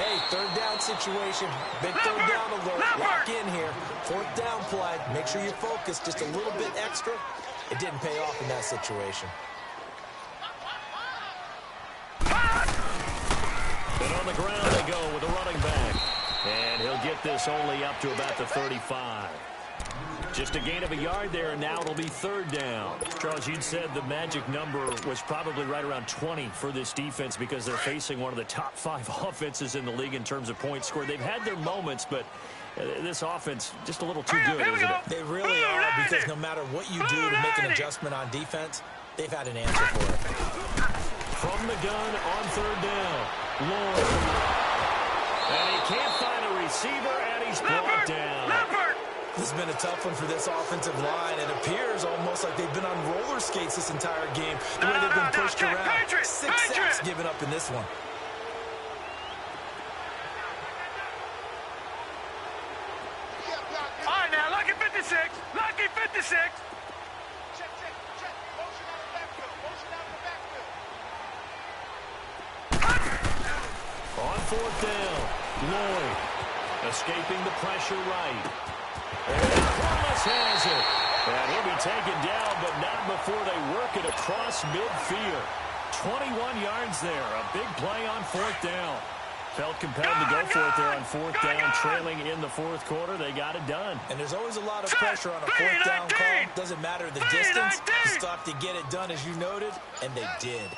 hey, 3rd down situation, big 3rd down alert, lock in here. 4th down play, make sure you focus just a little bit extra. It didn't pay off in that situation. And on the ground they go with a running back. And he'll get this only up to about the 35. Just a gain of a yard there, and now it'll be 3rd down. Charles, you'd said the magic number was probably right around 20 for this defense because they're facing one of the top 5 offenses in the league in terms of points scored. They've had their moments, but this offense just a little too good, isn't it? They really are, because no matter what you do to make an adjustment on defense, they've had an answer for it. From the gun on 3rd down. Lloyd. And he can't find a receiver, and he's brought down. This has been a tough one for this offensive line. It appears almost like they've been on roller skates this entire game, the way they've been pushed around. 6 sacks given up in this one. All right, now, lucky 56. Lucky 56. Check. Motion out of the backfield. On 4th down, Lloyd escaping the pressure right. And Thomas has it. And he'll be taken down, but not before they work it across midfield. 21 yards there. A big play on fourth down. Felt compelled to go for it there on fourth down. Trailing in the fourth quarter, they got it done. And there's always a lot of pressure on a fourth down call. Doesn't matter the distance. You still have to get it done, as you noted, and they did.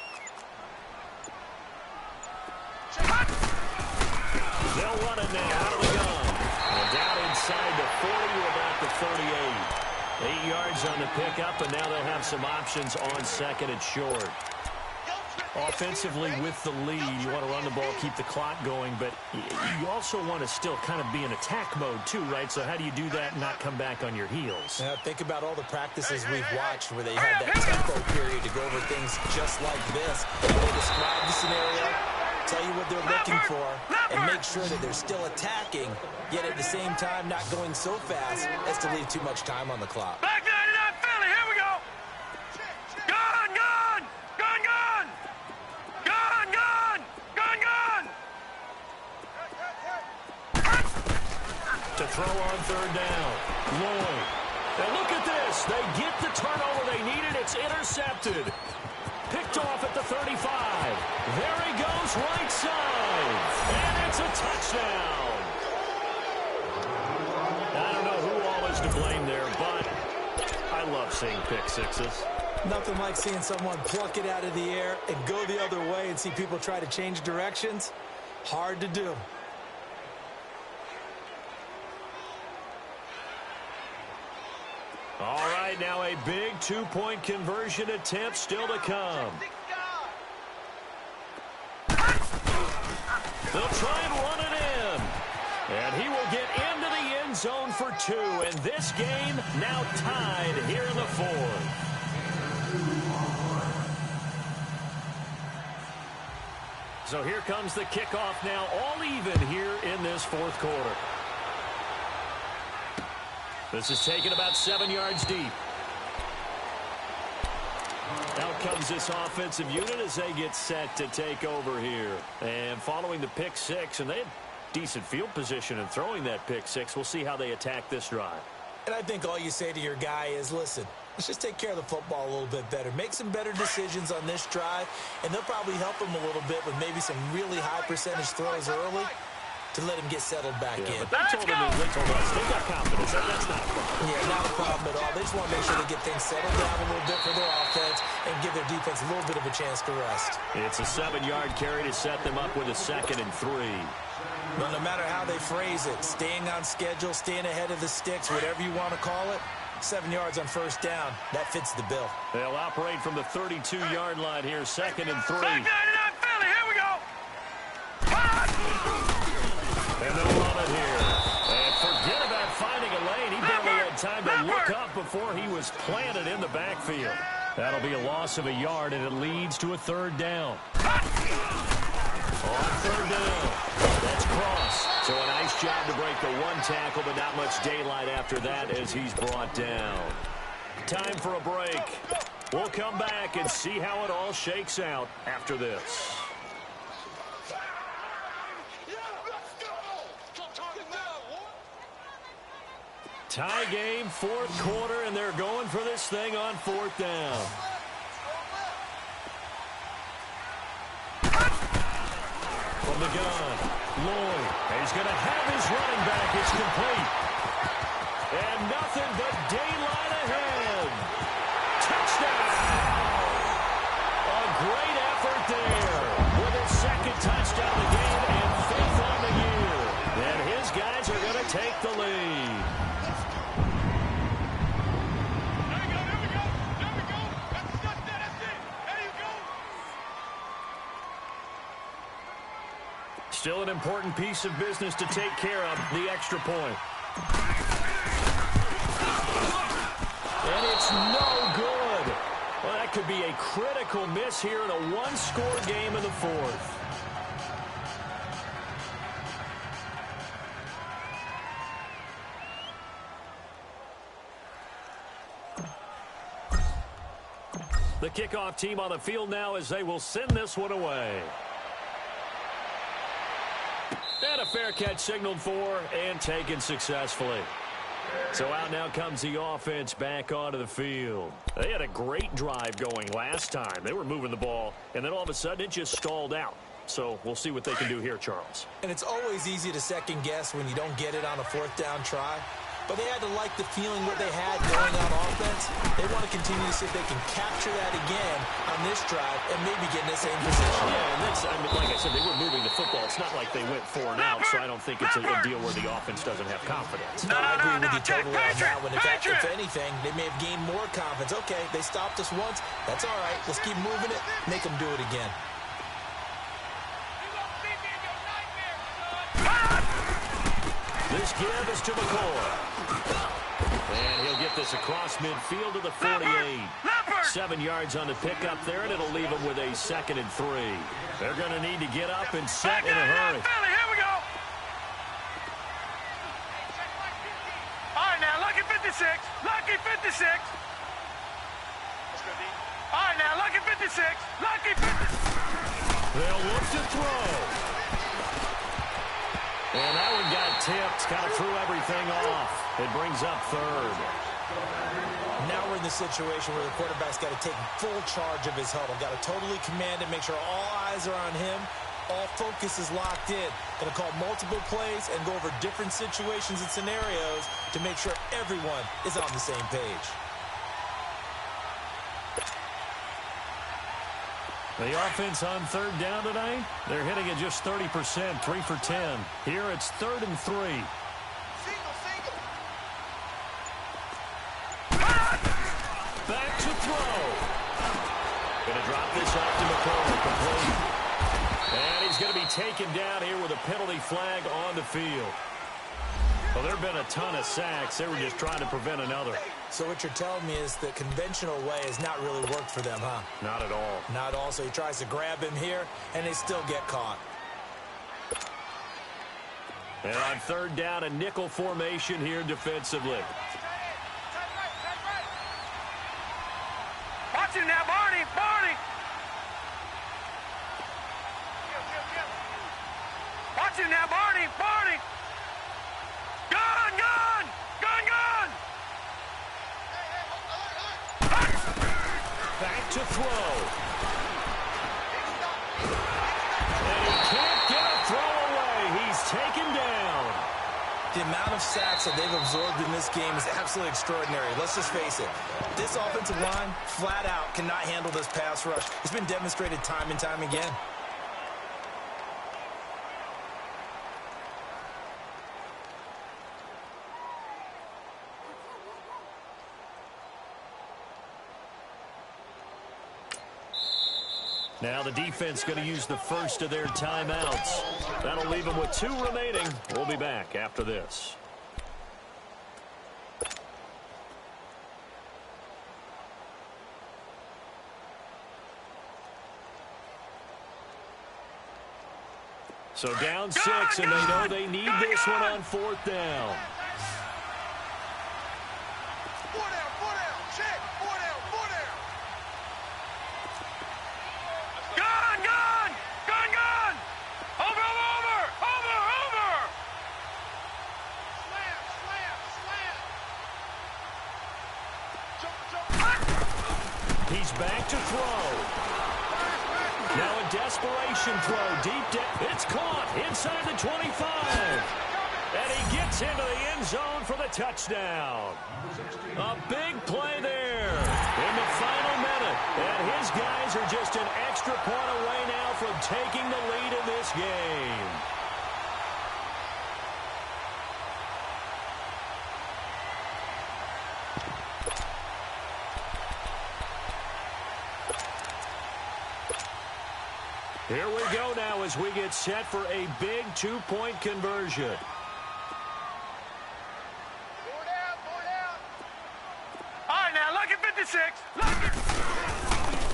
They'll run it now out of the gun. And down inside the 40 to about the 38. 8 yards on the pickup, and now they'll have some options on second and short. Offensively with the lead, you want to run the ball, keep the clock going, but you also want to still kind of be in attack mode too, right? So how do you do that and not come back on your heels? Now, think about all the practices we've watched where they have that tempo period to go over things just like this. They describe the scenario, tell you what they're looking for, and make sure that they're still attacking, yet at the same time not going so fast as to leave too much time on the clock. Back 99 Philly, here we go. Gun, gun, gun, gun. Gun, gun, gun, gun. To throw on third down. Lloyd. And look at this. They get the turnover they needed. It's intercepted. Picked off at the 35. There he goes, right side. And it's a touchdown. I don't know who all is to blame there, but I love seeing pick sixes. Nothing like seeing someone pluck it out of the air and go the other way and see people try to change directions. Hard to do. All right, now a big two-point conversion attempt still to come. They'll try and run it in. And he will get into the end zone for two. And this game now tied here in the fourth. So here comes the kickoff now, all even here in this fourth quarter. This is taken about 7 yards deep. Out comes this offensive unit as they get set to take over here. And following the pick six, and they had decent field position in throwing that pick six. We'll see how they attack this drive. And I think all you say to your guy is, listen, let's just take care of the football a little bit better. Make some better decisions on this drive, and they'll probably help him a little bit with maybe some really high percentage throws early to let him get settled back in. But they told us they've got confidence. That's not a problem. Yeah, not a problem at all. They just want to make sure they get things settled down a little bit for their offense and give their defense a little bit of a chance to rest. It's a 7-yard carry to set them up with a 2nd and 3. Well, no matter how they phrase it, staying on schedule, staying ahead of the sticks, whatever you want to call it, 7 yards on first down, that fits the bill. They'll operate from the 32-yard line here, 2nd and 3. Back 99 Philly, here we go. And they'll run it here. And forget about finding a lane. He barely had time to look up before he was planted in the backfield. That'll be a loss of a yard, and it leads to a 3rd down. On 3rd down, that's Cross. So a nice job to break the one tackle, but not much daylight after that as he's brought down. Time for a break. We'll come back and see how it all shakes out after this. Tie game, 4th quarter, and they're going for this thing on 4th down. From the gun, Lloyd. He's going to have his running back. It's complete. And nothing but daylight ahead. Touchdown! A great effort there with his 2nd touchdown of the game and 5th on the year. And his guys are going to take the lead. Still an important piece of business to take care of, the extra point. And it's no good. Well, that could be a critical miss here in a one-score game in the 4th. The kickoff team on the field now as they will send this one away. And a fair catch signaled for and taken successfully. So out now comes the offense back onto the field. They had a great drive going last time. They were moving the ball, and then all of a sudden it just stalled out. So we'll see what they can do here, Charles. And it's always easy to second guess when you don't get it on a fourth down try. But they had to like the feeling what they had going on offense. They want to continue to see if they can capture that again on this drive and maybe get in the same position. Yeah, and that's, I mean, like I said, they were moving the football. It's not like they went 4 and out, so I don't think it's a deal where the offense doesn't have confidence. No, I agree with you totally on that one. In fact, if anything, they may have gained more confidence. Okay, they stopped us once. That's all right. Let's keep moving it. Make them do it again. This give is to McCoy. And he'll get this across midfield to the 48. 7 yards on the pickup there, and it'll leave him with a 2nd and 3. They're going to need to get up and set in a hurry. Here we go. All right, now, lucky 56. Lucky 56. All right, now, lucky 56. Lucky 56. They'll look to throw. And that one got tipped, kind of threw everything off. It brings up 3rd. Now we're in the situation where the quarterback's got to take full charge of his huddle. Got to totally command it, make sure all eyes are on him. All focus is locked in. Going to call multiple plays and go over different situations and scenarios to make sure everyone is on the same page. The offense on 3rd down tonight, they're hitting at just 30%, 3 for 10. Here it's 3rd and 3. Back to throw. Going to drop this off to McCoy, complete. And he's going to be taken down here with a penalty flag on the field. Well, there have been a ton of sacks. They were just trying to prevent another. So what you're telling me is the conventional way has not really worked for them, huh? Not at all. Not at all. So he tries to grab him here, and they still get caught. And on 3rd down, a nickel formation here defensively. Watch him now, Barney. Barney. Watch him now, Barney. Barney. Gun, gun. Gun, gun. Back to throw. And he can't get a throw away. He's taken down. The amount of sacks that they've absorbed in this game is absolutely extraordinary. Let's just face it. This offensive line, flat out, cannot handle this pass rush. It's been demonstrated time and time again. Now the defense going to use the first of their timeouts. That'll leave them with 2 remaining. We'll be back after this. So down 6, and they know they need this one on 4th down. 4 down, 4 down. Check. 4 down, 4 down. Gun, gun. Gun, gun. Over, over, over, over. Slam, slam, slam. Jump, jump. He's back to throw. Now a desperation throw deep down. It's caught inside the 25. And he gets into the end zone for the touchdown. A big play there in the final minute. And his guys are just an extra point away now from taking the lead in this game. Here we go now as we get set for a big 2-point conversion. 4 down, 4 down. All right, now, lucky 56. Lucky.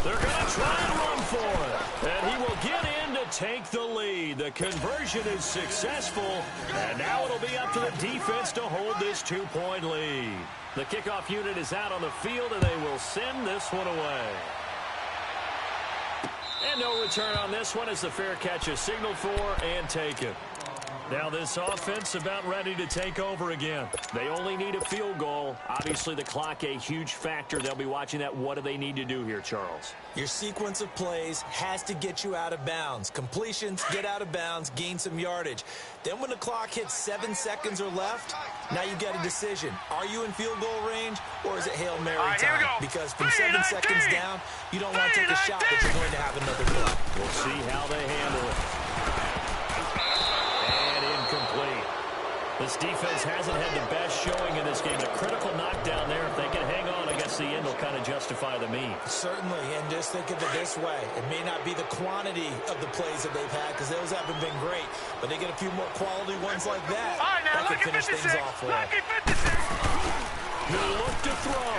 They're going to try and run for it. And he will get in to take the lead. The conversion is successful. And now it'll be up to the defense to hold this 2-point lead. The kickoff unit is out on the field, and they will send this one away. And no return on this one as the fair catch is signaled for and taken. Now this offense about ready to take over again. They only need a field goal. Obviously the clock a huge factor. They'll be watching that. What do they need to do here, Charles? Your sequence of plays has to get you out of bounds. Completions, get out of bounds, gain some yardage. Then when the clock hits 7 seconds or left, now you've got a decision. Are you in field goal range or is it Hail Mary time? Because from 7 seconds down, you don't want to take a shot that you're going to have another play. We'll see how they handle it. Incomplete. This defense hasn't had the best showing in this game. A critical knockdown there. If they can hang on, I guess the end will kind of justify the means. Certainly, and just think of it this way. It may not be the quantity of the plays that they've had because those haven't been great, but they get a few more quality ones like that. All right, now, that can finish things off for them. Lucky 56. He'll look to throw.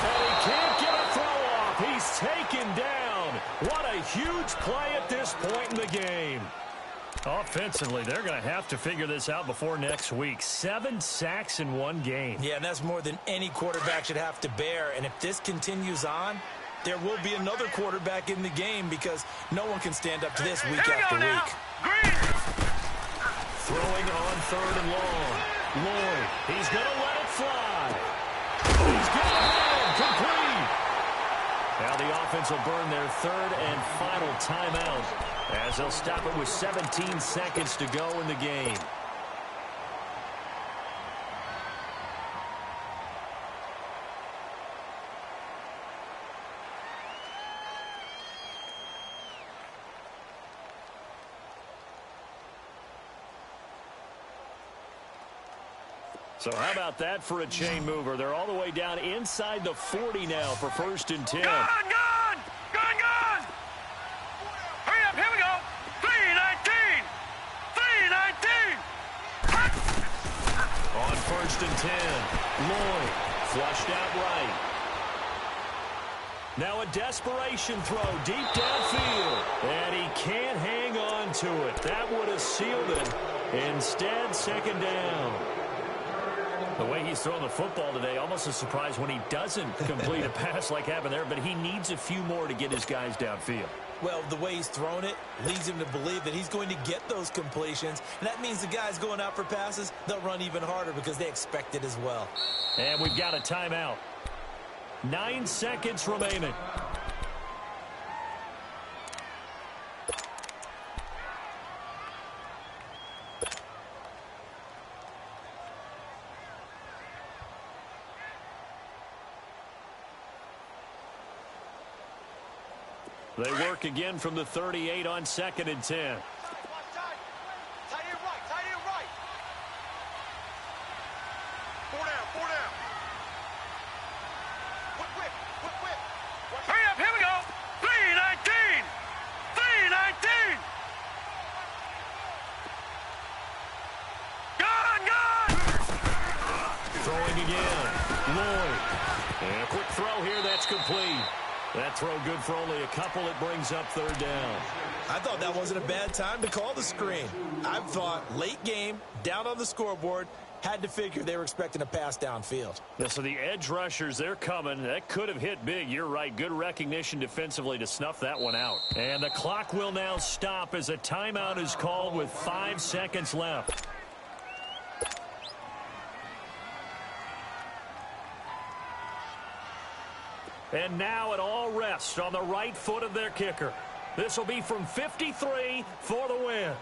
And he can't get a throw off. He's taken down. What a huge play at this point in the game. Offensively, they're going to have to figure this out before next week. 7 sacks in one game. Yeah, and that's more than any quarterback should have to bear. And if this continues on, there will be another quarterback in the game because no one can stand up to this week after week. Green. Throwing on 3rd and long. Lloyd, he's going to let it fly. He's got it in. Complete. Now the offense will burn their 3rd and final timeout as they'll stop it with 17 seconds to go in the game. So how about that for a chain mover? They're all the way down inside the 40 now for 1st and 10. Gun! Hurry up, here we go. 3-19. 3-19. On 1st and 10, Lloyd flushed out right. Now a desperation throw deep downfield. And he can't hang on to it. That would have sealed it. Instead, 2nd down. The way he's throwing the football today, almost a surprise when he doesn't complete a pass like happened there, but he needs a few more to get his guys downfield. Well, the way he's thrown it leads him to believe that he's going to get those completions, and that means the guys going out for passes, they'll run even harder because they expect it as well. And we've got a timeout. 9 seconds remaining. They work again from the 38 on 2nd and 10. Tight end right. 4 down. Quick. Hurry up, here we go. 3-19. 3-19. Gun! Throwing again. Lloyd. And a quick throw here. That's complete. That throw good for only a couple. It brings up 3rd down. I thought that wasn't a bad time to call the screen. I thought late game, down on the scoreboard, had to figure they were expecting a pass downfield. Yeah, so the edge rushers, they're coming. That could have hit big. You're right. Good recognition defensively to snuff that one out. And the clock will now stop as a timeout is called with 5 seconds left. And now it all rests on the right foot of their kicker. This will be from 53 for the win.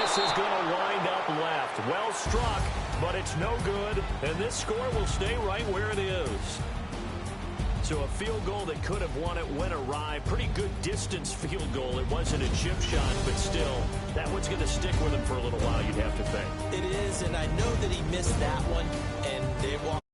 Is going to wind up left. Well struck, but it's no good, and this score will stay right where it is. So a field goal that could have won it went awry. Pretty good distance field goal. It wasn't a chip shot, but still, that one's going to stick with him for a little while, you'd have to think. It is, and I know that he missed that one, and they walked